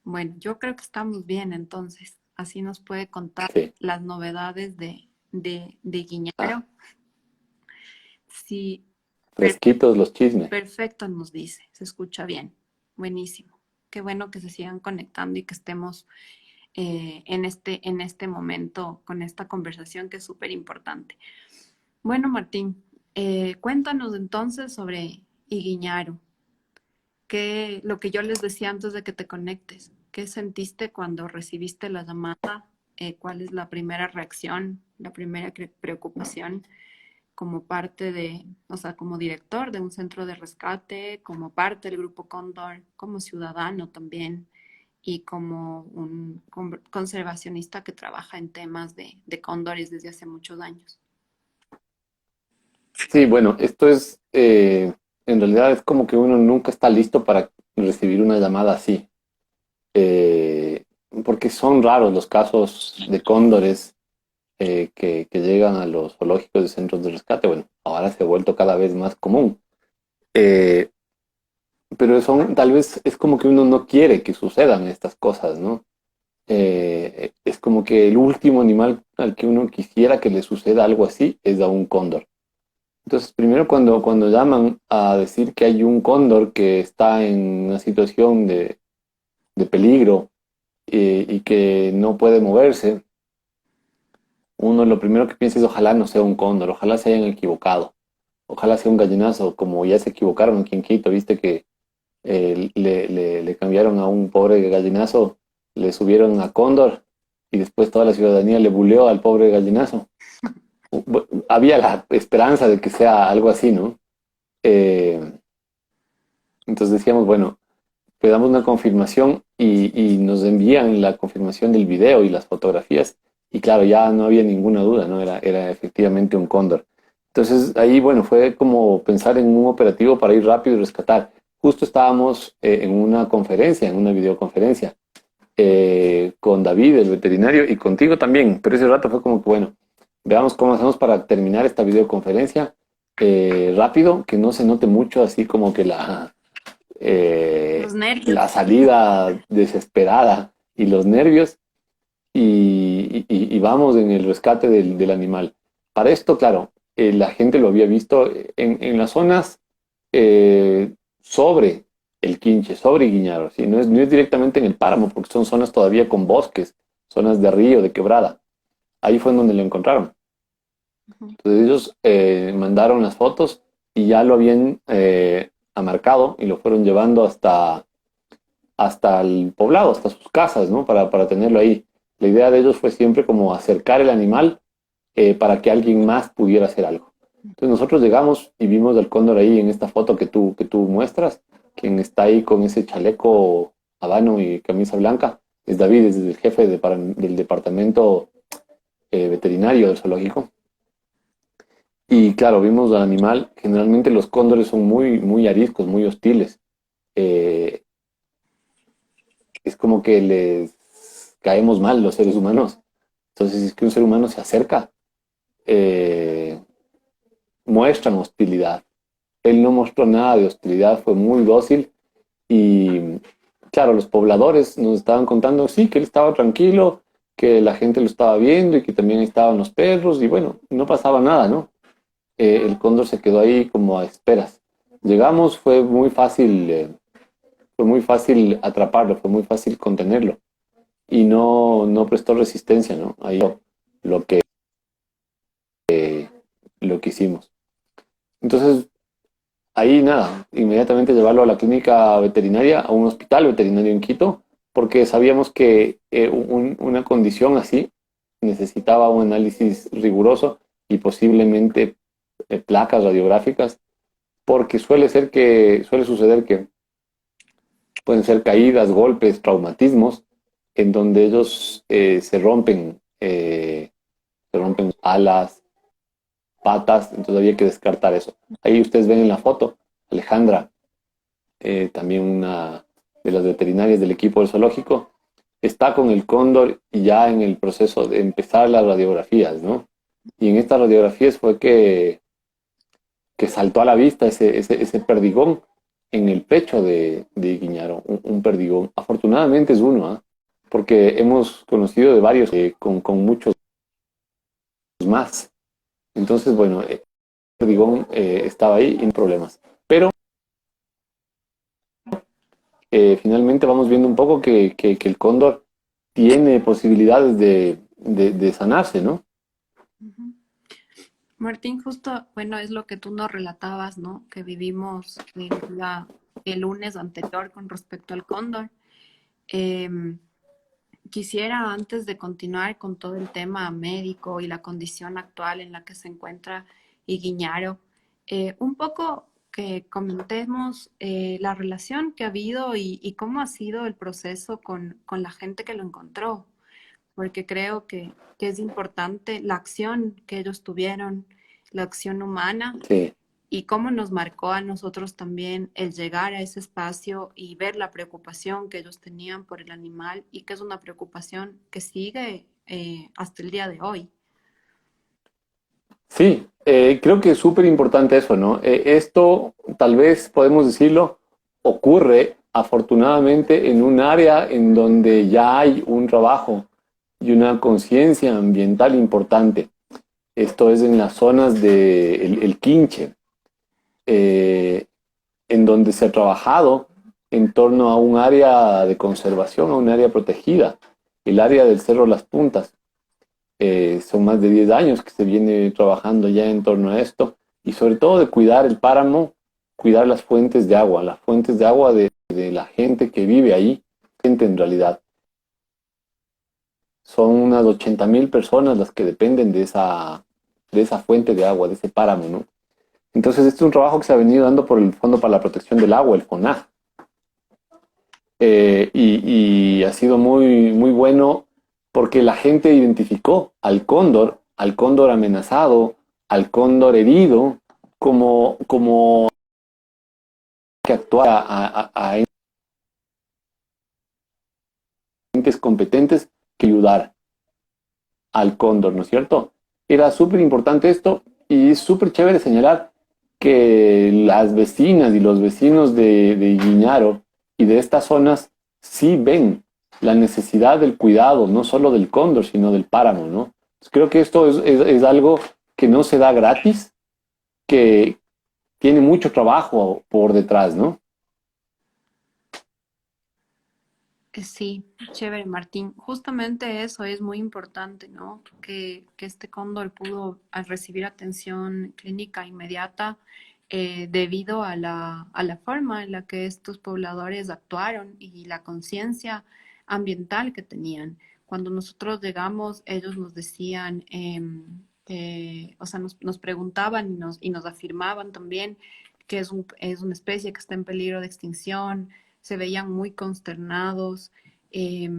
Bueno, yo creo que estamos bien entonces. Así nos puede contar Sí. las novedades de Ah, Guiñaro. Sí, fresquitos los chismes. perfecto nos dice, se escucha bien. Buenísimo. Qué bueno que se sigan conectando y que estemos en este momento con esta conversación que es súper importante. Bueno, Martín, cuéntanos entonces sobre Iguiñaro. Lo que yo les decía antes de que te conectes, ¿qué sentiste cuando recibiste la llamada? ¿Cuál es la primera reacción, la primera preocupación como parte de, o sea, como director de un centro de rescate, como parte del Grupo Cóndor, como ciudadano también y como un conservacionista que trabaja en temas de cóndores desde hace muchos años? Sí, bueno, esto es, en realidad es como que uno nunca está listo para recibir una llamada así, eh, porque son raros los casos de cóndores que llegan a los zoológicos y centros de rescate. Bueno, ahora se ha vuelto cada vez más común. Eh, pero son, tal vez es como que uno no quiere que sucedan estas cosas, ¿no? Es como que el último animal al que uno quisiera que le suceda algo así es a un cóndor. Entonces, primero cuando llaman a decir que hay un cóndor que está en una situación de peligro y que no puede moverse, uno lo primero que piensa es ojalá no sea un cóndor, ojalá se hayan equivocado, ojalá sea un gallinazo, como ya se equivocaron aquí en Quito, viste que le cambiaron a un pobre gallinazo, le subieron a cóndor y después toda la ciudadanía le buleó al pobre gallinazo. Había la esperanza de que sea algo así, ¿no? Eh, entonces decíamos, bueno, le damos una confirmación y nos envían la confirmación del video y las fotografías. Y claro, ya no había ninguna duda, ¿no? Era efectivamente un cóndor. Entonces ahí, bueno, fue como pensar en un operativo para ir rápido y rescatar. Justo estábamos en una conferencia, en una videoconferencia, con David, el veterinario, y contigo también. Pero ese rato fue como que, bueno, veamos cómo hacemos para terminar esta videoconferencia rápido, que no se note mucho así como que Los nervios. la salida desesperada y los nervios y vamos en el rescate del animal. Para esto, claro, la gente lo había visto en las zonas sobre el Quinche, sobre Guiñaro, ¿sí? No es directamente en el páramo, porque son zonas todavía con bosques, zonas de río, de quebrada. Ahí fue en donde lo encontraron. Ujú. Entonces ellos mandaron las fotos y ya lo habían amarcado y lo fueron llevando hasta el poblado, hasta sus casas, ¿no? Para tenerlo ahí. La idea de ellos fue siempre como acercar el animal para que alguien más pudiera hacer algo. Entonces nosotros llegamos y vimos al cóndor ahí en esta foto que tú muestras, quien está ahí con ese chaleco habano y camisa blanca, es David, es el jefe del departamento veterinario del zoológico. Y claro, vimos al animal, generalmente los cóndores son muy ariscos, muy hostiles. Eh, es como que les caemos mal los seres humanos. Entonces, si es que un ser humano se acerca, eh, muestran hostilidad. Él no mostró nada de hostilidad, fue muy dócil y, claro, los pobladores nos estaban contando, sí, que él estaba tranquilo, que la gente lo estaba viendo y que también estaban los perros y bueno, no pasaba nada, ¿no? El cóndor se quedó ahí como a esperas. Llegamos, fue muy fácil atraparlo, fue muy fácil contenerlo y no prestó resistencia, ¿no? Ahí lo que, lo que hicimos. Entonces, ahí nada, inmediatamente llevarlo a la clínica veterinaria, a un hospital veterinario en Quito, porque sabíamos que una condición así necesitaba un análisis riguroso y posiblemente placas radiográficas, porque suele suceder que pueden ser caídas, golpes, traumatismos, en donde ellos se rompen alas, patas, entonces había que descartar eso. Ahí ustedes ven en la foto, Alejandra, también una de las veterinarias del equipo del zoológico, está con el cóndor y ya en el proceso de empezar las radiografías, ¿no? Y en estas radiografías fue que que saltó a la vista ese perdigón en el pecho de Guiñaro, un perdigón. Afortunadamente es uno, ¿ah? Porque hemos conocido de varios con muchos más. Entonces, bueno, el perdigón estaba ahí y no problemas. Pero finalmente vamos viendo un poco que el cóndor tiene posibilidades de sanarse, ¿no? Ujú. Martín, justo, bueno, es lo que tú nos relatabas, ¿no? Que vivimos el lunes anterior con respecto al cóndor. Em, Quisiera, antes de continuar con todo el tema médico y la condición actual en la que se encuentra Iguiñaro, un poco que comentemos la relación que ha habido y cómo ha sido el proceso con la gente que lo encontró, porque creo que es importante la acción que ellos tuvieron, la acción humana Sí. y cómo nos marcó a nosotros también el llegar a ese espacio y ver la preocupación que ellos tenían por el animal y que es una preocupación que sigue hasta el día de hoy. Sí, creo que es súper importante eso, ¿no? Esto, tal vez podemos decirlo, ocurre afortunadamente en un área en donde ya hay un trabajo y una conciencia ambiental importante. Esto es en las zonas de el Quinche, eh, en donde se ha trabajado en torno a un área de conservación, a un área protegida, el área del Cerro Las Puntas. Son más de 10 años que se viene trabajando ya en torno a esto y sobre todo de cuidar el páramo, cuidar las fuentes de agua de la gente que vive ahí, gente en realidad. Son unas 80.000 personas las que dependen de esa fuente de agua, de ese páramo, ¿no? Entonces, este es un trabajo que se ha venido dando por el Fondo para la Protección del Agua, el FONAG, y ha sido muy, muy bueno porque la gente identificó al cóndor amenazado, al cóndor herido, como que actúa a entes competentes que ayudar al cóndor, ¿no es cierto? Era súper importante esto y es súper chévere señalar que las vecinas y los vecinos de Guiñaro y de estas zonas sí ven la necesidad del cuidado, no solo del cóndor, sino del páramo, ¿no? Pues creo que esto es algo que no se da gratis, que tiene mucho trabajo por detrás, ¿no? Sí, chévere, Martín. Justamente eso es muy importante, ¿no? Que este cóndor pudo recibir atención clínica inmediata debido a la forma en la que estos pobladores actuaron y la conciencia ambiental que tenían. Cuando nosotros llegamos, ellos nos decían, o sea, nos preguntaban y nos afirmaban también que es una especie que está en peligro de extinción, se veían muy consternados. eh,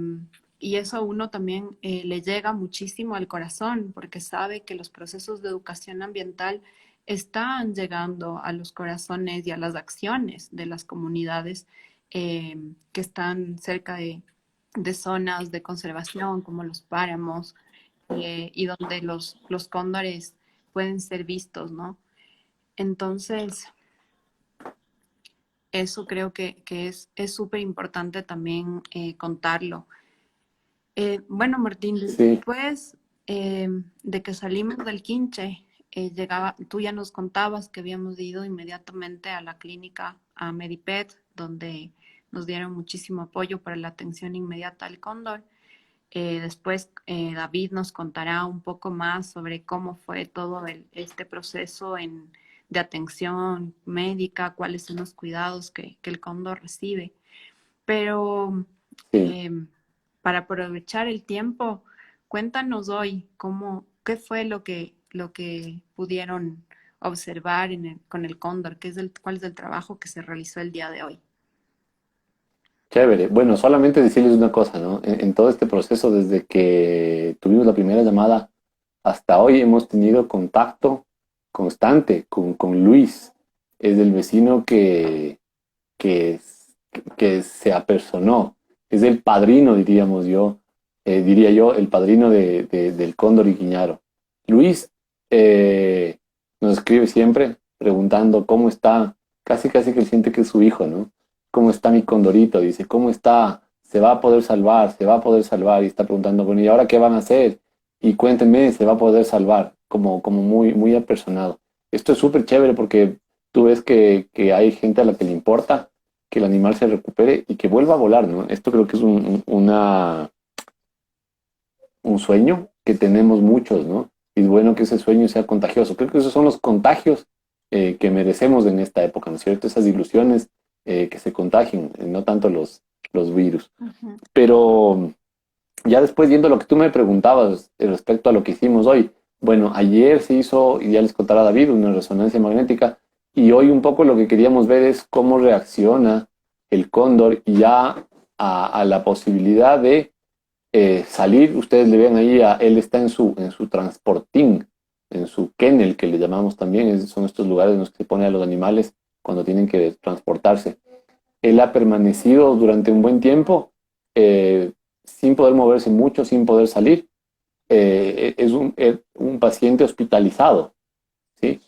y eso a uno también le llega muchísimo al corazón porque sabe que los procesos de educación ambiental están llegando a los corazones y a las acciones de las comunidades que están cerca de zonas de conservación como los páramos y donde los cóndores pueden ser vistos, ¿no? Entonces, eso creo que es súper importante también contarlo. Bueno, Martín, Sí, después de que salimos del Quinche, tú ya nos contabas que habíamos ido inmediatamente a la clínica, a Medipet, donde nos dieron muchísimo apoyo para la atención inmediata al cóndor. Después David nos contará un poco más sobre cómo fue todo este proceso de atención médica, cuáles son los cuidados que el cóndor recibe. Pero sí. para aprovechar el tiempo, cuéntanos hoy qué fue lo que pudieron observar con el cóndor, cuál es el trabajo que se realizó el día de hoy. Chévere. Bueno, solamente decirles una cosa, ¿no? En todo este proceso, desde que tuvimos la primera llamada hasta hoy, hemos tenido contacto constante con Luis. Es el vecino que, que se apersonó. Es el padrino, diría yo, el padrino del Cóndor y Guiñaro. Luis nos escribe siempre, preguntando cómo está, casi casi que él siente que es su hijo, ¿no? ¿Cómo está mi condorito? Dice, ¿cómo está? ¿Se va a poder salvar? ¿Se va a poder salvar? Y está preguntando, bueno, ¿y ahora qué van a hacer? Y cuéntenme, ¿se va a poder salvar? Como muy, muy apersonado. Esto es súper chévere porque tú ves que hay gente a la que le importa que el animal se recupere y que vuelva a volar, ¿no? Esto creo que es un sueño que tenemos muchos, ¿no? Y es bueno que ese sueño sea contagioso. Creo que esos son los contagios que merecemos en esta época, ¿no es cierto? Esas ilusiones que se contagien, no tanto los virus. Ujú. Pero ya después viendo lo que tú me preguntabas respecto a lo que hicimos hoy, bueno, ayer se hizo, y ya les contará David, una resonancia magnética, y hoy un poco lo que queríamos ver es cómo reacciona el cóndor ya a la posibilidad de salir. Ustedes le ven ahí, él está en su transportín, en su kennel, que le llamamos también, son estos lugares en los que se pone a los animales cuando tienen que transportarse. Él ha permanecido durante un buen tiempo sin poder moverse mucho, sin poder salir. Es un paciente hospitalizado, ¿sí?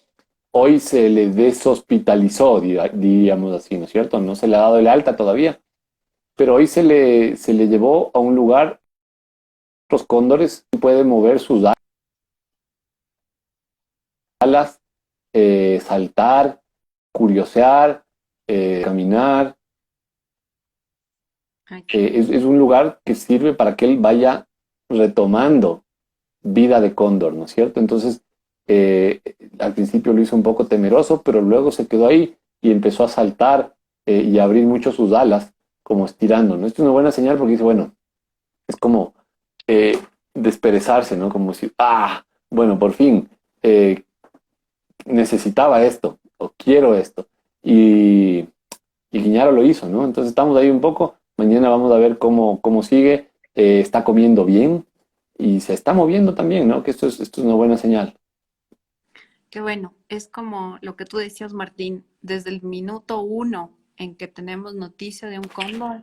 Hoy se le deshospitalizó, diríamos así, ¿no es cierto? No se le ha dado el alta todavía, pero hoy se le llevó a un lugar. Los cóndores pueden mover sus alas, saltar, curiosear, caminar. Ay, Es un lugar que sirve para que él vaya retomando vida de cóndor, ¿no es cierto? Entonces, eh, al principio lo hizo un poco temeroso, pero luego se quedó ahí y empezó a saltar y a abrir mucho sus alas, como estirando, ¿no? Esto es una buena señal porque dice, bueno, es como eh, desperezarse, ¿no? Como si, bueno, por fin, eh, necesitaba esto, o quiero esto. Y Guiñaro lo hizo, ¿no? Entonces estamos ahí un poco, mañana vamos a ver cómo sigue, está comiendo bien y se está moviendo también, ¿no? Que esto es una buena señal. qué bueno, es como lo que tú decías, Martín, desde el minuto uno en que tenemos noticia de un cóndor,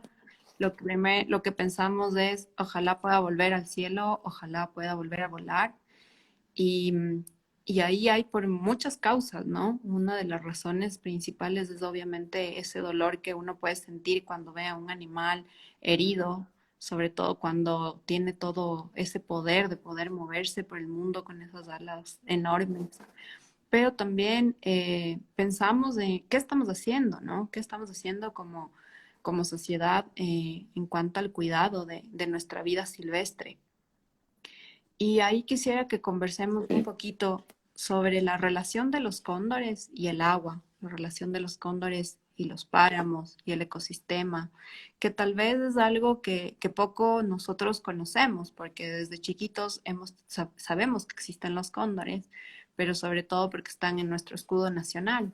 lo que pensamos es, ojalá pueda volver al cielo, ojalá pueda volver a volar. Y, y ahí hay por muchas causas, ¿no? Una de las razones principales es obviamente ese dolor que uno puede sentir cuando ve a un animal herido, sobre todo cuando tiene todo ese poder de poder moverse por el mundo con esas alas enormes. Pero también pensamos en qué estamos haciendo, ¿no? ¿Qué estamos haciendo como sociedad en cuanto al cuidado de nuestra vida silvestre? Y ahí quisiera que conversemos un Sí, poquito sobre la relación de los cóndores y el agua, la relación de los cóndores y los páramos y el ecosistema, que tal vez es algo que poco nosotros conocemos, porque desde chiquitos sabemos que existen los cóndores, pero sobre todo porque están en nuestro escudo nacional.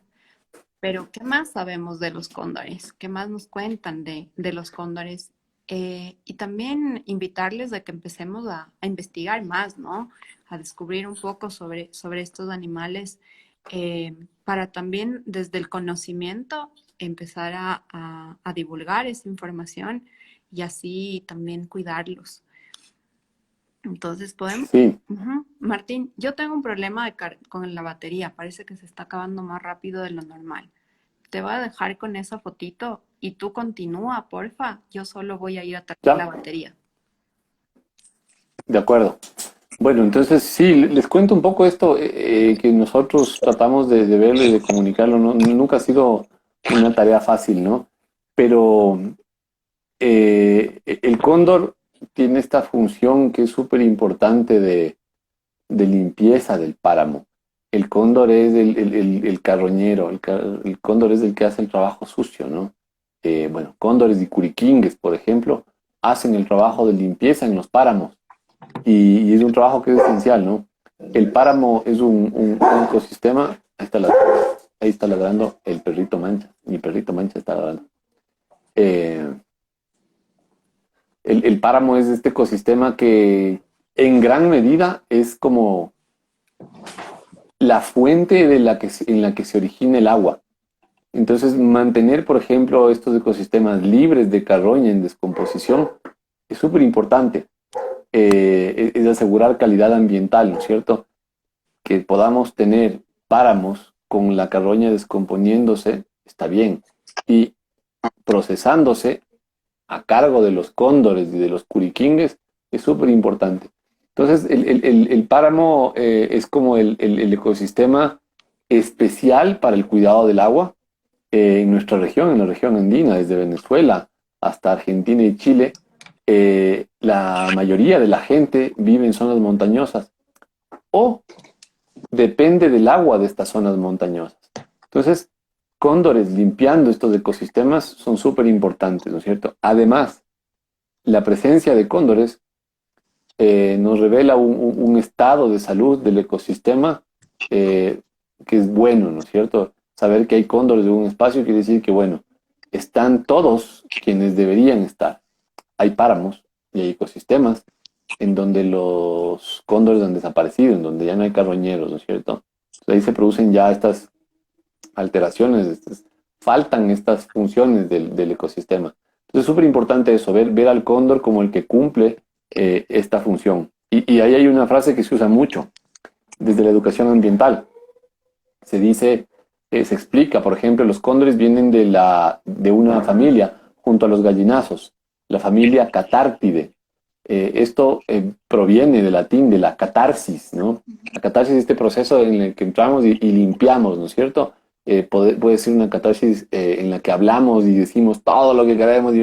Pero, ¿qué más sabemos de los cóndores? ¿Qué más nos cuentan de los cóndores? Y también invitarles a que empecemos a investigar más, ¿no? A descubrir un poco sobre estos animales, para también desde el conocimiento empezar a divulgar esa información y así también cuidarlos. Entonces, podemos... sí, Ujú. Martín, yo tengo un problema con la batería. Parece que se está acabando más rápido de lo normal. Te voy a dejar con esa fotito y tú continúa, porfa. Yo solo voy a ir a cargar la ya, batería. de acuerdo. Bueno, entonces sí, les cuento un poco esto que nosotros tratamos de verlo y de comunicarlo, ¿no? Nunca ha sido una tarea fácil, ¿no? Pero el cóndor tiene esta función que es súper importante de limpieza del páramo. El cóndor es el carroñero, el cóndor es el que hace el trabajo sucio, ¿no? Bueno, cóndores y curiquingues, por ejemplo, hacen el trabajo de limpieza en los páramos y es un trabajo que es esencial, ¿no? El páramo es un ecosistema, ahí está ladrando el perrito Mancha, mi perrito Mancha está ladrando. Eh, el páramo es este ecosistema que en gran medida es como la fuente en la que se origina el agua. Entonces, mantener, por ejemplo, estos ecosistemas libres de carroña en descomposición es súper importante. Es asegurar calidad ambiental, ¿no es cierto? Que podamos tener páramos con la carroña descomponiéndose, está bien. Y procesándose a cargo de los cóndores y de los curiquingues es súper importante. Entonces, el páramo es como el ecosistema especial para el cuidado del agua en nuestra región, en la región andina, desde Venezuela hasta Argentina y Chile. La mayoría de la gente vive en zonas montañosas o depende del agua de estas zonas montañosas. Entonces, cóndores limpiando estos ecosistemas son súper importantes, ¿no es cierto? Además, la presencia de cóndores nos revela un estado de salud del ecosistema que es bueno, ¿no es cierto? Saber que hay cóndores en un espacio quiere decir que, bueno, están todos quienes deberían estar. Hay páramos y hay ecosistemas en donde los cóndores han desaparecido, en donde ya no hay carroñeros, ¿no es cierto? Entonces ahí se producen ya estas alteraciones, faltan estas funciones del ecosistema. Entonces es súper importante eso, ver al cóndor como el que cumple esta función. Y ahí hay una frase que se usa mucho desde la educación ambiental. Se dice, se explica, por ejemplo, los cóndores vienen de una familia junto a los gallinazos, la familia Catártide. Esto proviene del latín, de la catarsis, ¿no? La catarsis es este proceso en el que entramos y limpiamos, ¿no es cierto? Puede ser una catarsis en la que hablamos y decimos todo lo que queremos y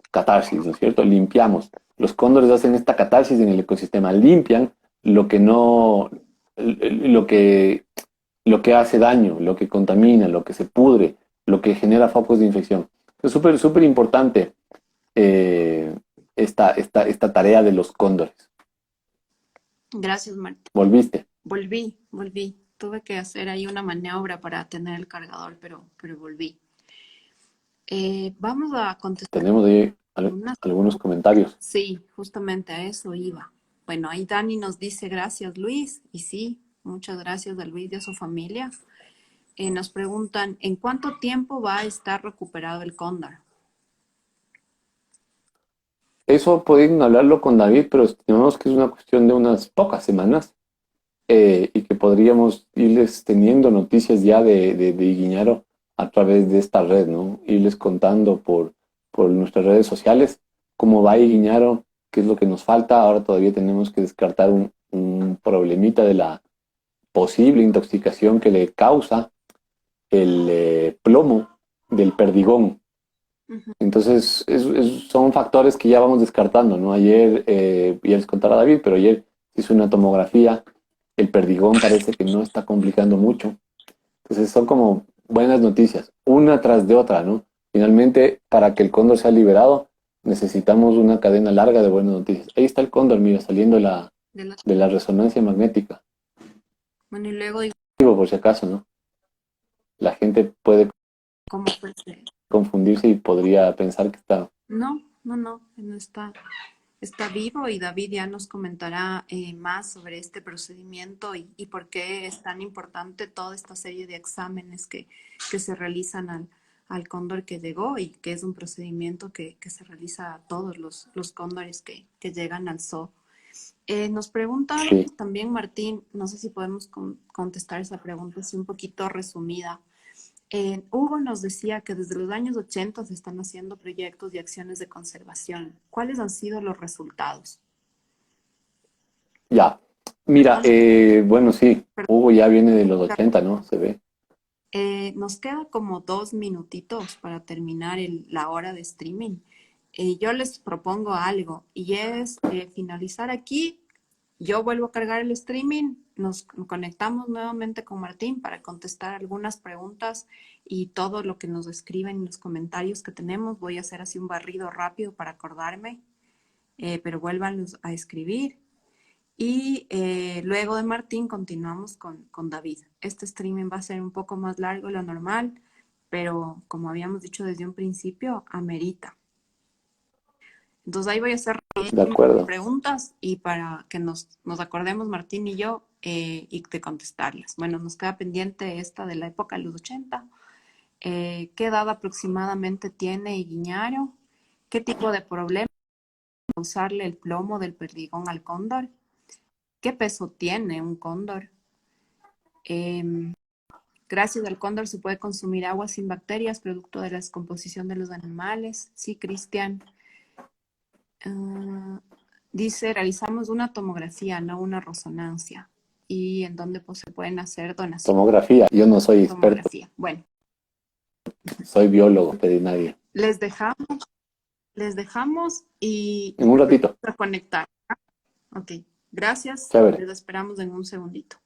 catarsis, ¿no es cierto? Limpiamos. Los cóndores hacen esta catarsis en el ecosistema, limpian lo que no, lo que, lo que hace daño, lo que contamina, lo que se pudre, lo que genera focos de infección. Es súper, súper importante esta tarea de los cóndores. Gracias, Martín. ¿Volviste? Volví. Tuve que hacer ahí una maniobra para tener el cargador, pero volví. Vamos a contestar. Tenemos ahí algunos comentarios. Sí, justamente a eso iba. Bueno, ahí Dani nos dice gracias, Luis. Y sí, muchas gracias a Luis y a su familia. Nos preguntan, ¿en cuánto tiempo va a estar recuperado el cóndor? Eso pueden hablarlo con David, pero estimamos que es una cuestión de unas pocas semanas y que podríamos irles teniendo noticias ya de Iguiñaro a través de esta red, ¿no? Irles contando por nuestras redes sociales cómo va Iguiñaro, qué es lo que nos falta. Ahora todavía tenemos que descartar un problemita de la posible intoxicación que le causa el plomo del perdigón. Entonces, son factores que ya vamos descartando, ¿no? Ayer, ya les contará David, pero ayer hizo una tomografía, el perdigón parece que no está complicando mucho. Entonces, son como buenas noticias, una tras de otra, ¿no? Finalmente, para que el cóndor sea liberado, necesitamos una cadena larga de buenas noticias. Ahí está el cóndor, mira, saliendo de la resonancia magnética. Bueno, y luego digo, Por si acaso, ¿no? La gente puede ¿cómo fue? confundirse y podría pensar que está... No está vivo y David ya nos comentará más sobre este procedimiento y por qué es tan importante toda esta serie de exámenes que se realizan al cóndor que llegó y que es un procedimiento que se realiza a todos los cóndores que llegan al zoo. Nos pregunta también Martín, no sé si podemos contestar esa pregunta así un poquito resumida. Hugo nos decía que desde los años 80 se están haciendo proyectos y acciones de conservación. ¿Cuáles han sido los resultados? Ya, mira, bueno, sí, Hugo ya viene de los 80, ¿no? Se ve. Nos queda como 2 minutitos para terminar la hora de streaming. Yo les propongo algo y es finalizar aquí. Yo vuelvo a cargar el streaming, nos conectamos nuevamente con Martín para contestar algunas preguntas y todo lo que nos escriben en los comentarios que tenemos. Voy a hacer así un barrido rápido para acordarme, pero vuelvan a escribir. Y luego de Martín continuamos con David. Este streaming va a ser un poco más largo de lo normal, pero como habíamos dicho desde un principio, amerita. Entonces ahí voy a hacer preguntas y para que nos acordemos Martín y yo y de contestarlas. Bueno, nos queda pendiente esta de la época de los 80. ¿Qué edad aproximadamente tiene Iguiñaro? ¿Qué tipo de problema causarle el plomo del perdigón al cóndor? ¿Qué peso tiene un cóndor? Gracias al cóndor se puede consumir agua sin bacterias, producto de la descomposición de los animales. Sí, Cristian. Dice, realizamos una tomografía, no una resonancia. Y en donde pues, se pueden hacer donaciones. Tomografía, yo no soy experto, Tomografía. Bueno, soy biólogo veterinario. les dejamos y En un ratito. a conectar. Ok, gracias. Chévere. Les esperamos en un segundito.